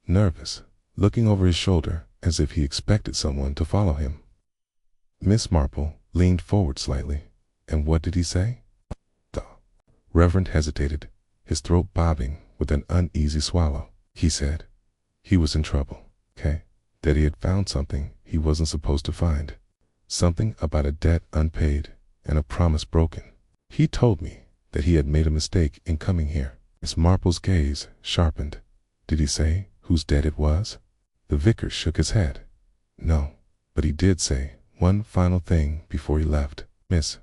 nervous, looking over his shoulder as if he expected someone to follow him." Miss Marple leaned forward slightly. "And what did he say?" The Reverend hesitated, his throat bobbing with an uneasy swallow. "He said he was in trouble, that he had found something he wasn't supposed to find, something about a debt unpaid and a promise broken. He told me that he had made a mistake in coming here." Miss Marple's gaze sharpened. "Did he say whose debt it was?" The vicar shook his head. "No, but he did say one final thing before he left." Miss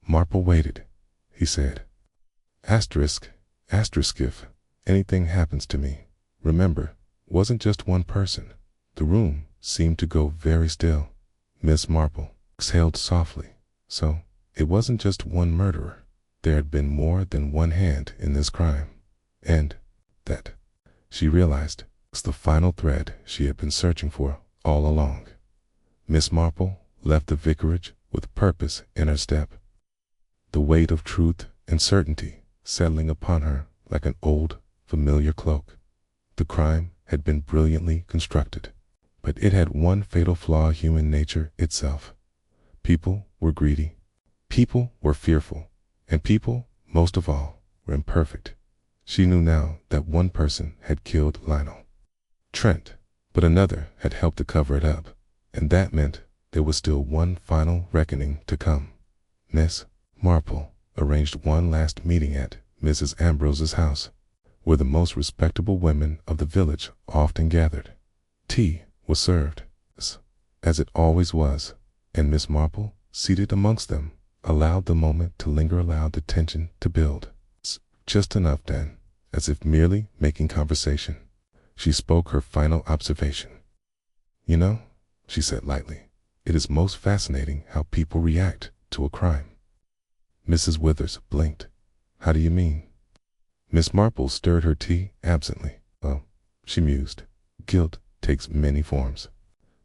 Marple waited. He said, Asterisk, if anything happens to me, remember, wasn't just one person." The room seemed to go very still. Miss Marple exhaled softly. So, it wasn't just one murderer. There had been more than one hand in this crime. And that, she realized, was the final thread she had been searching for all along. Miss Marple left the vicarage with purpose in her step, the weight of truth and certainty settling upon her like an old, familiar cloak. The crime had been brilliantly constructed, but it had one fatal flaw: human nature itself. People were greedy, people were fearful, and people, most of all, were imperfect. She knew now that one person had killed Lionel Trent, but another had helped to cover it up, and that meant there was still one final reckoning to come. Miss Marple arranged one last meeting at Mrs. Ambrose's house, where the most respectable women of the village often gathered. Tea was served, as it always was, and Miss Marple, seated amongst them, allowed the moment to linger, allowed the tension to build. Just enough then, as if merely making conversation, she spoke her final observation. "You know," she said lightly, "it is most fascinating how people react to a crime." Mrs. Withers blinked. "How do you mean?" Miss Marple stirred her tea absently. "Oh," she mused, "guilt takes many forms.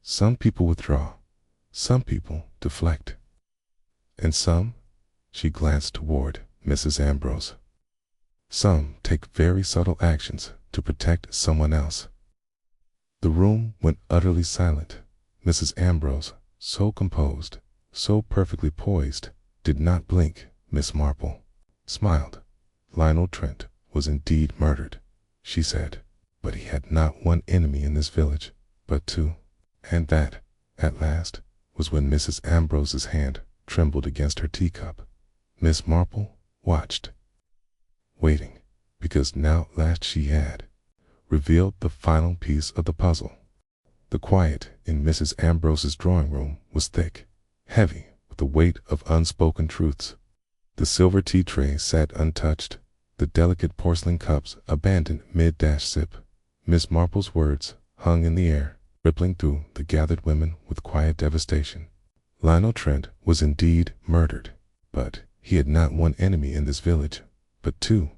Some people withdraw, some people deflect, and some," she glanced toward Mrs. Ambrose, "some take very subtle actions to protect someone else." The room went utterly silent. Mrs. Ambrose, so composed, so perfectly poised, did not blink. Miss Marple smiled. "Lionel Trent was indeed murdered," she said, "but he had not one enemy in this village, but two." And that, at last, was when Mrs. Ambrose's hand trembled against her teacup. Miss Marple watched, waiting, because now at last she had revealed the final piece of the puzzle. The quiet in Mrs. Ambrose's drawing room was thick, heavy with the weight of unspoken truths. The silver tea tray sat untouched, the delicate porcelain cups abandoned mid-sip. Miss Marple's words hung in the air, rippling through the gathered women with quiet devastation. Lionel Trent was indeed murdered, but he had not one enemy in this village, but two.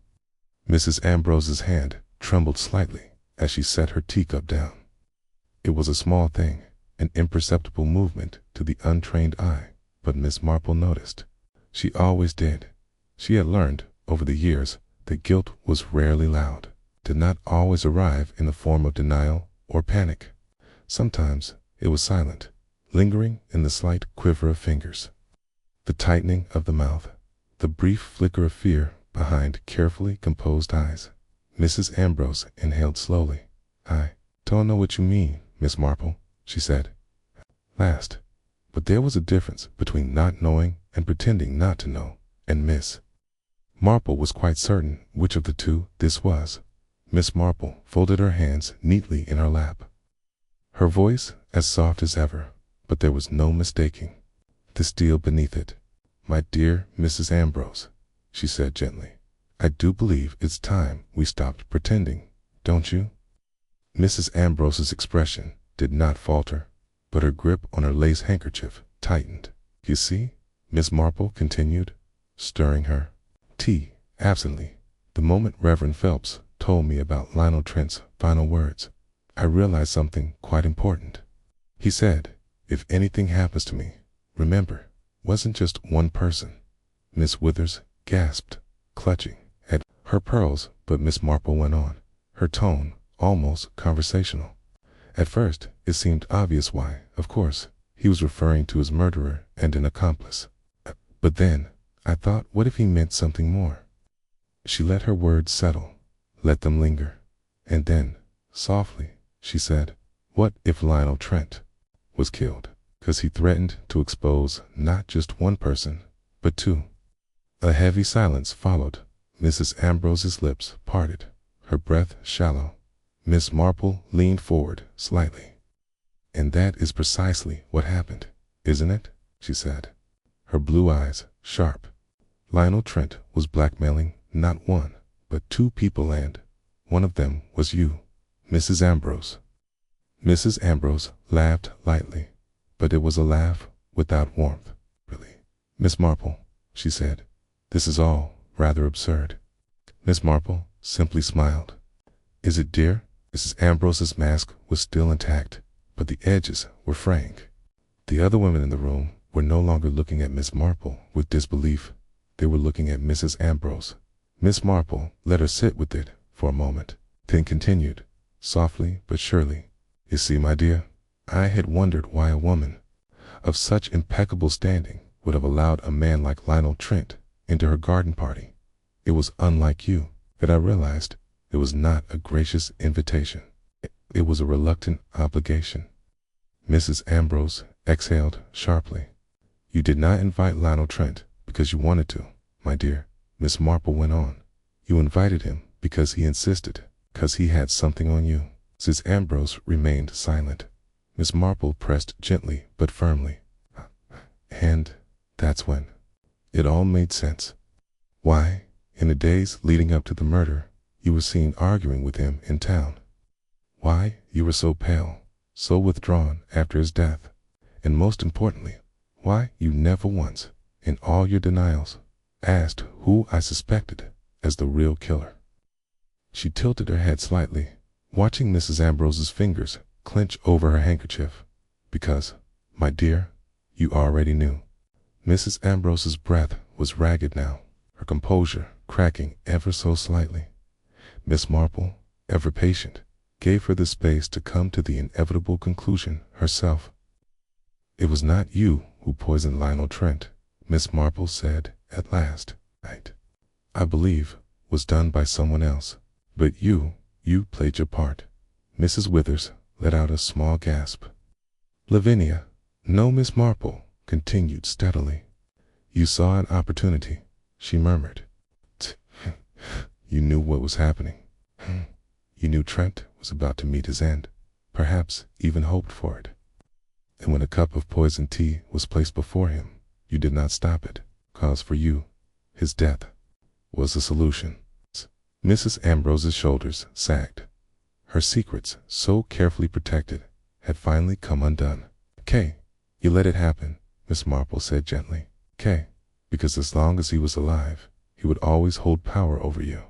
Mrs. Ambrose's hand trembled slightly as she set her teacup down. It was a small thing, an imperceptible movement to the untrained eye, but Miss Marple noticed. She always did. She had learned, over the years, that guilt was rarely loud, did not always arrive in the form of denial or panic. Sometimes it was silent, lingering in the slight quiver of fingers, the tightening of the mouth, the brief flicker of fear behind carefully composed eyes. Mrs. Ambrose inhaled slowly. "I don't know what you mean, Miss Marple," she said. Last. But there was a difference between not knowing and pretending not to know, and Miss Marple was quite certain which of the two this was. Miss Marple folded her hands neatly in her lap, her voice as soft as ever, but there was no mistaking the steel beneath it. "My dear Mrs. Ambrose," she said gently, "I do believe it's time we stopped pretending, don't you?" Mrs. Ambrose's expression did not falter, but her grip on her lace handkerchief tightened. "You see," Miss Marple continued, stirring her tea absently, "the moment Reverend Phelps told me about Lionel Trent's final words, I realized something quite important. He said, if anything happens to me, remember, it wasn't just one person." Miss Withers gasped, clutching at her pearls, but Miss Marple went on, her tone almost conversational. "At first, it seemed obvious why, of course, he was referring to his murderer and an accomplice. But then, I thought, what if he meant something more?" She let her words settle, let them linger, and then, softly, she said, "What if Lionel Trent was killed because he threatened to expose not just one person, but two?" A heavy silence followed. Mrs. Ambrose's lips parted, her breath shallow. Miss Marple leaned forward slightly. "And that is precisely what happened, isn't it?" she said, her blue eyes sharp. "Lionel Trent was blackmailing not one, but two people, and one of them was you, Mrs. Ambrose." Mrs. Ambrose laughed lightly, but it was a laugh without warmth. "Really, Miss Marple," she said, "this is all rather absurd." Miss Marple simply smiled. "Is it, dear?" Mrs. Ambrose's mask was still intact, but the edges were fraying. The other women in the room were no longer looking at Miss Marple with disbelief. They were looking at Mrs. Ambrose. Miss Marple let her sit with it for a moment, then continued, softly but surely, "You see, my dear, I had wondered why a woman of such impeccable standing would have allowed a man like Lionel Trent into her garden party. It was unlike you that I realized it was not a gracious invitation. It was a reluctant obligation." Mrs. Ambrose exhaled sharply. "You did not invite Lionel Trent because you wanted to, my dear," Miss Marple went on. "You invited him because he insisted, because he had something on you." Mrs. Ambrose remained silent. Miss Marple pressed gently but firmly. "And that's when it all made sense. Why, in the days leading up to the murder, you were seen arguing with him in town. Why you were so pale, so withdrawn after his death. And most importantly, why you never once, in all your denials, asked who I suspected as the real killer." She tilted her head slightly, watching Mrs. Ambrose's fingers clench over her handkerchief. "Because, my dear, you already knew." Mrs. Ambrose's breath was ragged now, her composure cracking ever so slightly. Miss Marple, ever patient, gave her the space to come to the inevitable conclusion herself. "It was not you who poisoned Lionel Trent," Miss Marple said at last. "I believe was done by someone else, but you played your part." Mrs. Withers let out a small gasp. "Lavinia." "No, Miss Marple," continued steadily. "You saw an opportunity," she murmured. "You knew what was happening. You knew Trent was about to meet his end, perhaps even hoped for it. And when a cup of poisoned tea was placed before him, you did not stop it, cause for you, his death was the solution." Mrs. Ambrose's shoulders sagged. Her secrets, so carefully protected, had finally come undone. "Kay, you let it happen," Miss Marple said gently. "Kay, because as long as he was alive, he would always hold power over you."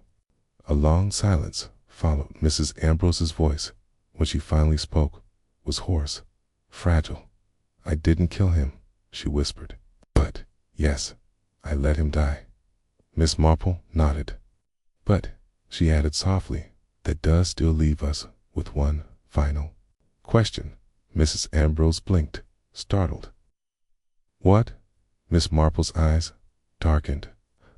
A long silence followed. Mrs. Ambrose's voice, when she finally spoke, was hoarse, fragile. "I didn't kill him," she whispered. "But, yes, I let him die." Miss Marple nodded. "But," she added softly, "that does still leave us with one final question." Mrs. Ambrose blinked, startled. "What?" Miss Marple's eyes darkened.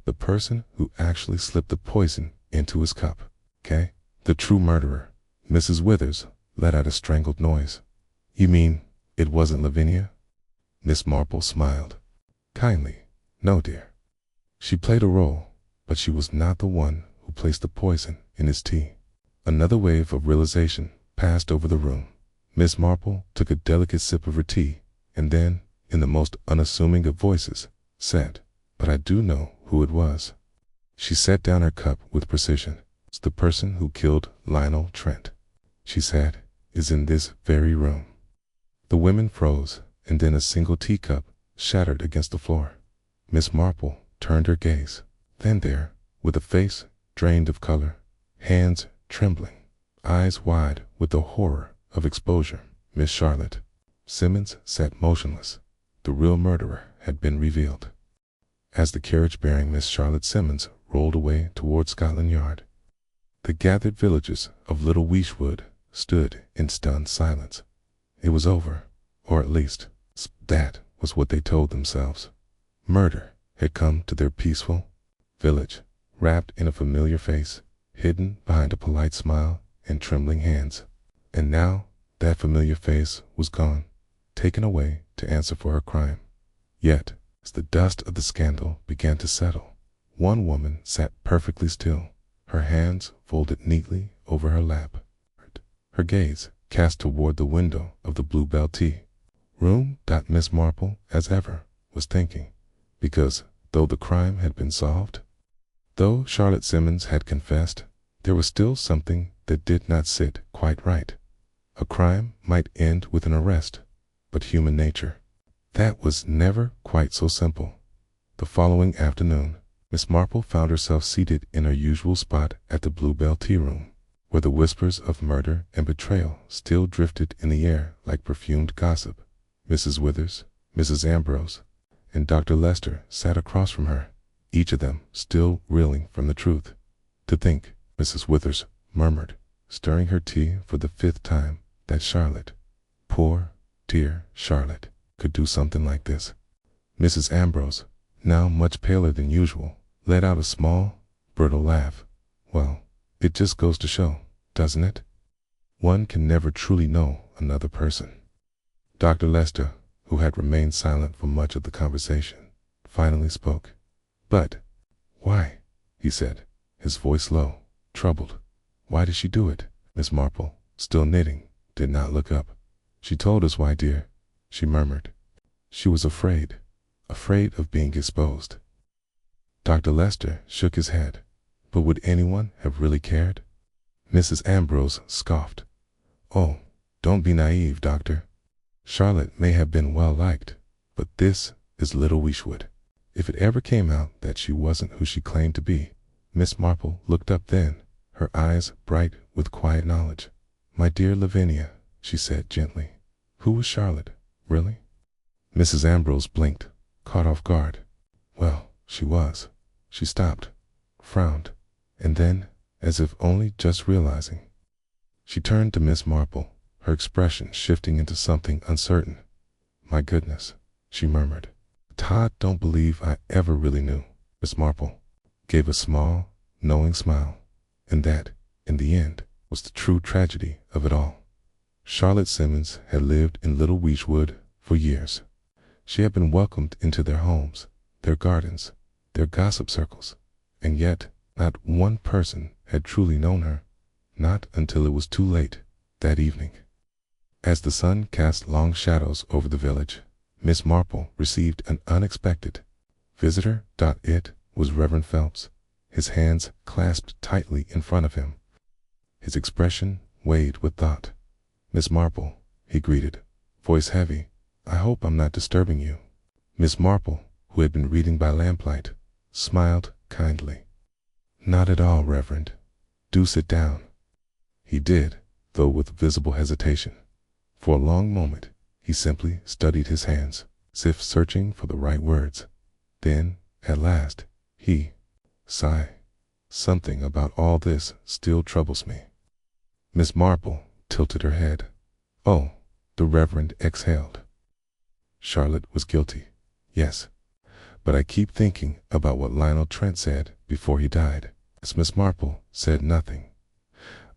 "The person who actually slipped the poison into his cup. Kay? The true murderer." Mrs. Withers let out a strangled noise. "You mean it wasn't Lavinia?" Miss Marple smiled. Kindly. "No, dear. She played a role, but she was not the one who placed the poison in his tea." Another wave of realization passed over the room. Miss Marple took a delicate sip of her tea, and then, in the most unassuming of voices, said, "But I do know who it was." She set down her cup with precision. "It's the person who killed Lionel Trent," she said, "is in this very room." The women froze, and then a single teacup shattered against the floor. Miss Marple turned her gaze. Then there, with a face drained of color, hands trembling, eyes wide with the horror of exposure, Miss Charlotte Simmons sat motionless. The real murderer had been revealed. As the carriage bearing Miss Charlotte Simmons rolled away toward Scotland Yard, the gathered villagers of Little Weeshwood stood in stunned silence. It was over, or at least, that was what they told themselves. Murder had come to their peaceful village, wrapped in a familiar face, hidden behind a polite smile and trembling hands. And now that familiar face was gone, taken away to answer for her crime. Yet, as the dust of the scandal began to settle, one woman sat perfectly still, her hands folded neatly over her lap, her gaze cast toward the window of the Bluebell Tea Room. Miss Marple, as ever, was thinking, because though the crime had been solved, though Charlotte Simmons had confessed, there was still something that did not sit quite right. A crime might end with an arrest, but human nature, that was never quite so simple. The following afternoon, Miss Marple found herself seated in her usual spot at the Bluebell Tea Room, where the whispers of murder and betrayal still drifted in the air like perfumed gossip. Mrs. Withers, Mrs. Ambrose, and Dr. Lester sat across from her, each of them still reeling from the truth. "To think," Mrs. Withers murmured, stirring her tea for the 5th time, "that Charlotte, poor, dear Charlotte, could do something like this." Mrs. Ambrose, now much paler than usual, let out a small, brittle laugh. "Well, it just goes to show, doesn't it? One can never truly know another person." Dr. Lester, who had remained silent for much of the conversation, finally spoke. "But why?" he said, his voice low, troubled. "Why did she do it?" Miss Marple, still knitting, did not look up. "She told us why, dear," she murmured. "She was afraid of being exposed." Dr. Lester shook his head. "But would anyone have really cared?" Mrs. Ambrose scoffed. "Oh, don't be naive, doctor. Charlotte may have been well liked, but this is Little Weeshwood. If it ever came out that she wasn't who she claimed to be." Miss Marple looked up then, her eyes bright with quiet knowledge. "My dear Lavinia," she said gently, "who was Charlotte, really?" Mrs. Ambrose blinked, caught off guard. "Well, she was." She stopped, frowned, and then, as if only just realizing, she turned to Miss Marple, her expression shifting into something uncertain. "My goodness," she murmured. "Todd don't believe I ever really knew." Miss Marple gave a small, knowing smile, and that, in the end, was the true tragedy of it all. Charlotte Simmons had lived in Little Weeshwood for years. She had been welcomed into their homes, their gardens, their gossip circles, and yet not one person had truly known her, not until it was too late that evening. As the sun cast long shadows over the village, Miss Marple received an unexpected visitor. It was Reverend Phelps, his hands clasped tightly in front of him. His expression weighed with thought. "Miss Marple," he greeted, voice heavy, "I hope I'm not disturbing you." Miss Marple, who had been reading by lamplight, smiled kindly. "Not at all, Reverend. Do sit down." He did, though with visible hesitation. For a long moment, he simply studied his hands, as if searching for the right words. Then, at last, he sighed. "Something about all this still troubles me." Miss Marple tilted her head. "Oh," the Reverend exhaled. "Charlotte was guilty, yes. But I keep thinking about what Lionel Trent said before he died." As Miss Marple said nothing.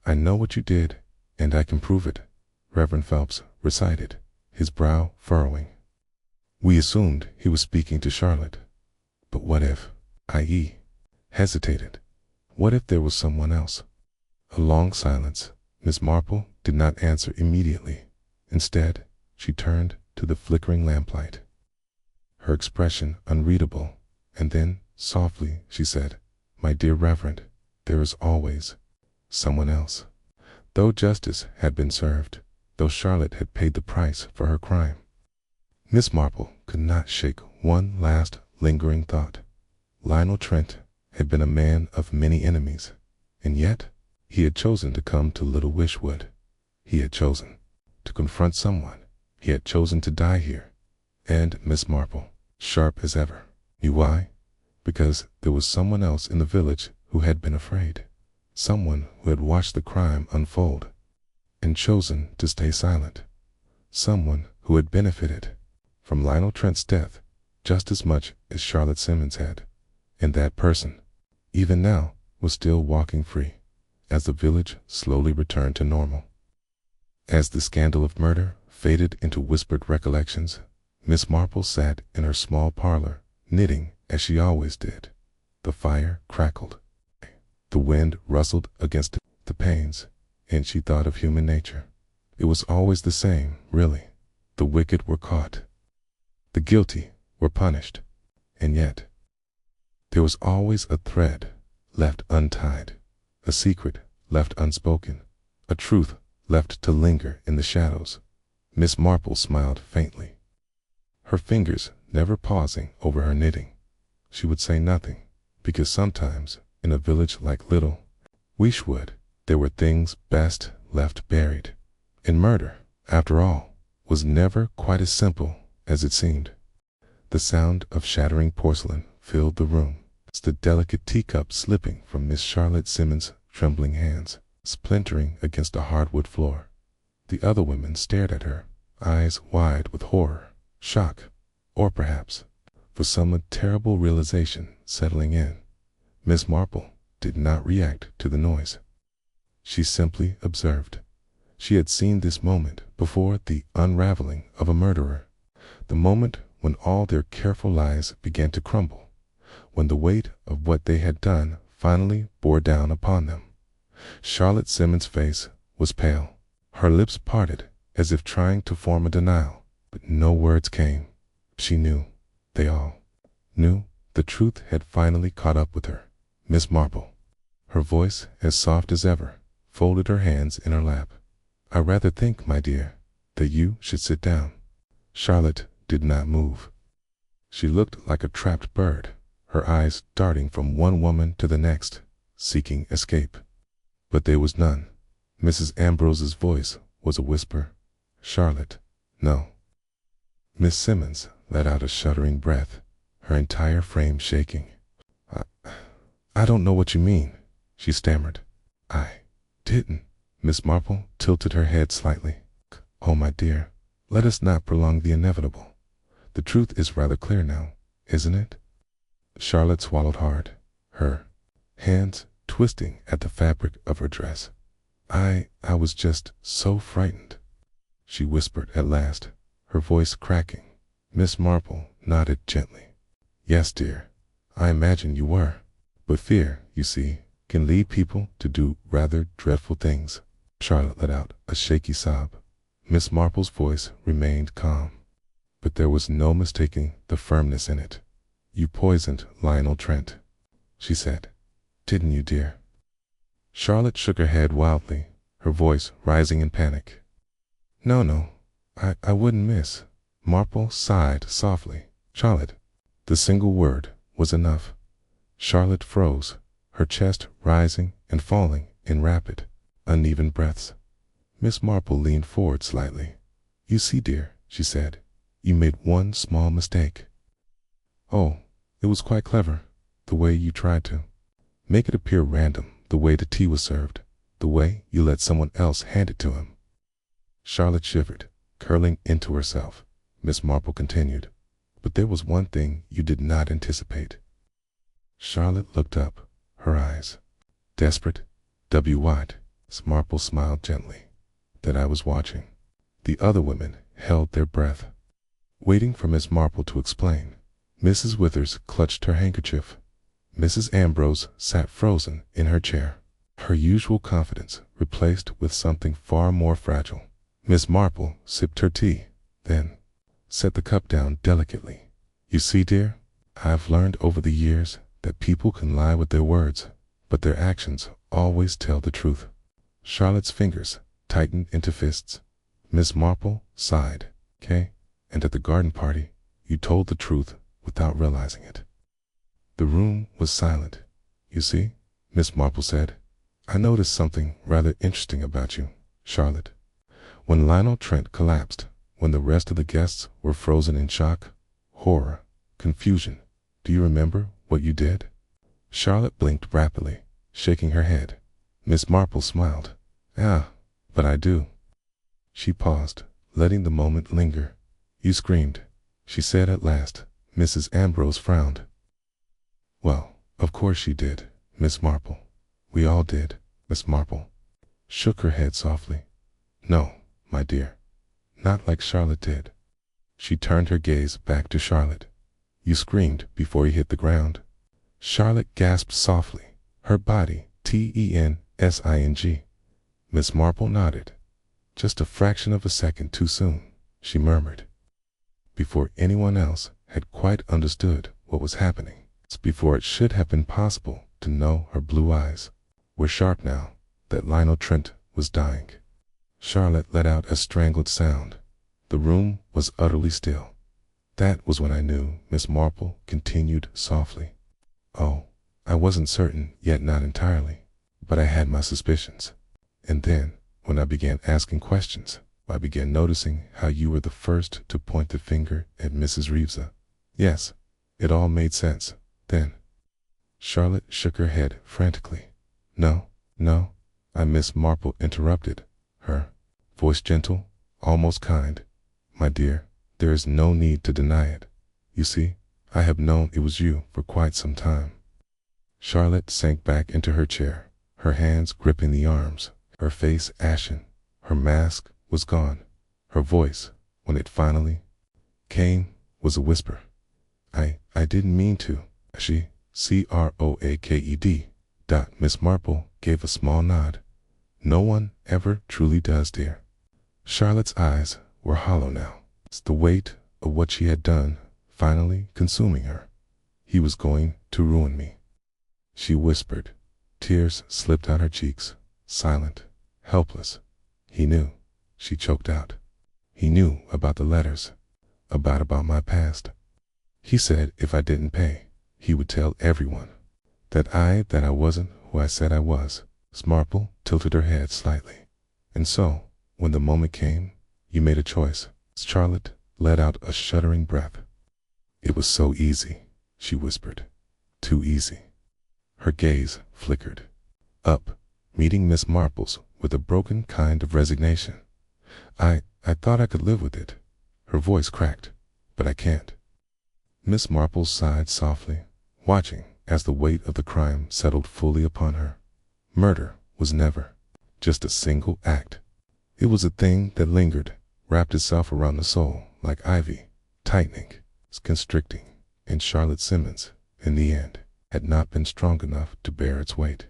"I know what you did, and I can prove it," Reverend Phelps recited, his brow furrowing. "We assumed he was speaking to Charlotte. But what if, i.e., hesitated? What if there was someone else?" A long silence. Miss Marple did not answer immediately. Instead, she turned to the flickering lamplight, her expression unreadable, and then, softly, she said, "My dear Reverend, there is always someone else." Though justice had been served, though Charlotte had paid the price for her crime, Miss Marple could not shake one last lingering thought. Lionel Trent had been a man of many enemies, and yet he had chosen to come to Little Wishwood. He had chosen to confront someone. He had chosen to die here. And Miss Marple, sharp as ever, knew why. Because there was someone else in the village who had been afraid. Someone who had watched the crime unfold and chosen to stay silent. Someone who had benefited from Lionel Trent's death just as much as Charlotte Simmons had. And that person, even now, was still walking free as the village slowly returned to normal. As the scandal of murder faded into whispered recollections, Miss Marple sat in her small parlor, knitting as she always did. The fire crackled. The wind rustled against the panes, and she thought of human nature. It was always the same, really. The wicked were caught. The guilty were punished. And yet, there was always a thread left untied, a secret left unspoken, a truth left to linger in the shadows. Miss Marple smiled faintly, her fingers never pausing over her knitting. She would say nothing, because sometimes, in a village like Little Wishwood, there were things best left buried. And murder, after all, was never quite as simple as it seemed. The sound of shattering porcelain filled the room, the delicate teacup slipping from Miss Charlotte Simmons' trembling hands, splintering against the hardwood floor. The other women stared at her, eyes wide with horror, shock, or perhaps, for some terrible realization settling in. Miss Marple did not react to the noise. She simply observed. She had seen this moment before, the unraveling of a murderer, the moment when all their careful lies began to crumble, when the weight of what they had done finally bore down upon them. Charlotte Simmons' face was pale, her lips parted as if trying to form a denial, but no words came. She knew, they all knew, the truth had finally caught up with her. Miss Marple, her voice as soft as ever, folded her hands in her lap. "I rather think, my dear, that you should sit down." Charlotte did not move. She looked like a trapped bird, her eyes darting from one woman to the next, seeking escape. But there was none. Mrs. Ambrose's voice was a whisper. "Charlotte, no." Miss Simmons let out a shuddering breath, her entire frame shaking. I don't know what you mean," she stammered. "I didn't." Miss Marple tilted her head slightly. "Oh, my dear, let us not prolong the inevitable. The truth is rather clear now, isn't it?" Charlotte swallowed hard, her hands twisting at the fabric of her dress. I was just so frightened," she whispered at last, her voice cracking. Miss Marple nodded gently. "Yes, dear, I imagine you were. But fear, you see, can lead people to do rather dreadful things." Charlotte let out a shaky sob. Miss Marple's voice remained calm, but there was no mistaking the firmness in it. "You poisoned Lionel Trent," she said. didn't you, dear?" Charlotte shook her head wildly, her voice rising in panic. No, I wouldn't, Miss." Marple sighed softly. "Charlotte." The single word was enough. Charlotte froze, her chest rising and falling in rapid, uneven breaths. Miss Marple leaned forward slightly. "You see, dear," she said, "you made one small mistake." "Oh, it was quite clever, the way you tried to make it appear random, the way the tea was served, the way you let someone else hand it to him." Charlotte shivered, curling into herself. Miss Marple continued, "But there was one thing you did not anticipate." Charlotte looked up, her eyes desperate, wide. Miss Marple smiled gently. "That I was watching." The other women held their breath, waiting for Miss Marple to explain. Mrs. Withers clutched her handkerchief. Mrs. Ambrose sat frozen in her chair, her usual confidence replaced with something far more fragile. Miss Marple sipped her tea, then set the cup down delicately. "You see, dear, I've learned over the years that people can lie with their words, but their actions always tell the truth." Charlotte's fingers tightened into fists. Miss Marple sighed. "Okay, and at the garden party, you told the truth without realizing it." The room was silent. "You see," Miss Marple said, "I noticed something rather interesting about you, Charlotte. When Lionel Trent collapsed, when the rest of the guests were frozen in shock, horror, confusion, do you remember what you did?" Charlotte blinked rapidly, shaking her head. Miss Marple smiled. "Ah, but I do." She paused, letting the moment linger. "You screamed," she said at last. Mrs. Ambrose frowned. "Well, of course she did, Miss Marple. We all did." Miss Marple shook her head softly. "No, my dear, not like Charlotte did." She turned her gaze back to Charlotte. "You screamed before you hit the ground." Charlotte gasped softly, her body tensing. Miss Marple nodded. "Just a fraction of a second too soon," she murmured. "Before anyone else had quite understood what was happening. It's before it should have been possible to know her blue eyes were sharp now, that Lionel Trent was dying." Charlotte let out a strangled sound. The room was utterly still. "That was when I knew," Miss Marple continued softly. "Oh, I wasn't certain, yet not entirely, but I had my suspicions. And then, when I began asking questions, I began noticing how you were the first to point the finger at Mrs. Reevesa. Yes, it all made sense, then." Charlotte shook her head frantically. No, Miss Marple interrupted, her voice gentle, almost kind. "My dear, there is no need to deny it. You see, I have known it was you for quite some time." Charlotte sank back into her chair, her hands gripping the arms, her face ashen. Her mask was gone. Her voice, when it finally came, was a whisper. I didn't mean to." She CROAKED. Miss Marple gave a small nod. "No one ever truly does, dear." Charlotte's eyes were hollow now. It's the weight of what she had done finally consuming her. "He was going to ruin me," she whispered. Tears slipped down her cheeks, silent, helpless. "He knew," she choked out. "He knew about the letters, about my past. He said if I didn't pay, he would tell everyone that I wasn't who I said I was." Miss Marple tilted her head slightly. "And so, when the moment came, you made a choice." Charlotte let out a shuddering breath. "It was so easy," she whispered. "Too easy." Her gaze flickered up, meeting Miss Marple's with a broken kind of resignation. I thought I could live with it." Her voice cracked. "But I can't." Miss Marple sighed softly, watching as the weight of the crime settled fully upon her. Murder was never just a single act. It was a thing that lingered, wrapped itself around the soul like ivy, tightening, constricting, and Charlotte Simmons, in the end, had not been strong enough to bear its weight.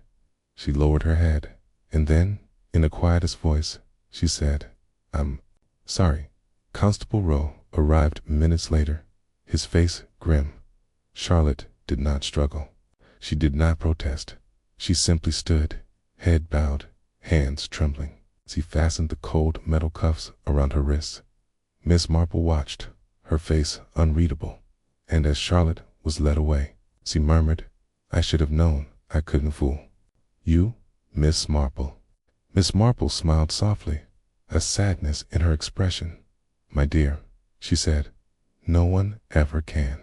She lowered her head, and then, in the quietest voice, she said, "I'm sorry." Constable Rowe arrived minutes later, his face grim. Charlotte did not struggle. She did not protest. She simply stood, head bowed, hands trembling. He fastened the cold metal cuffs around her wrists. Miss Marple watched, her face unreadable, and as Charlotte was led away, she murmured, "I should have known I couldn't fool you, Miss Marple." Miss Marple smiled softly, a sadness in her expression. "My dear," she said, "no one ever can."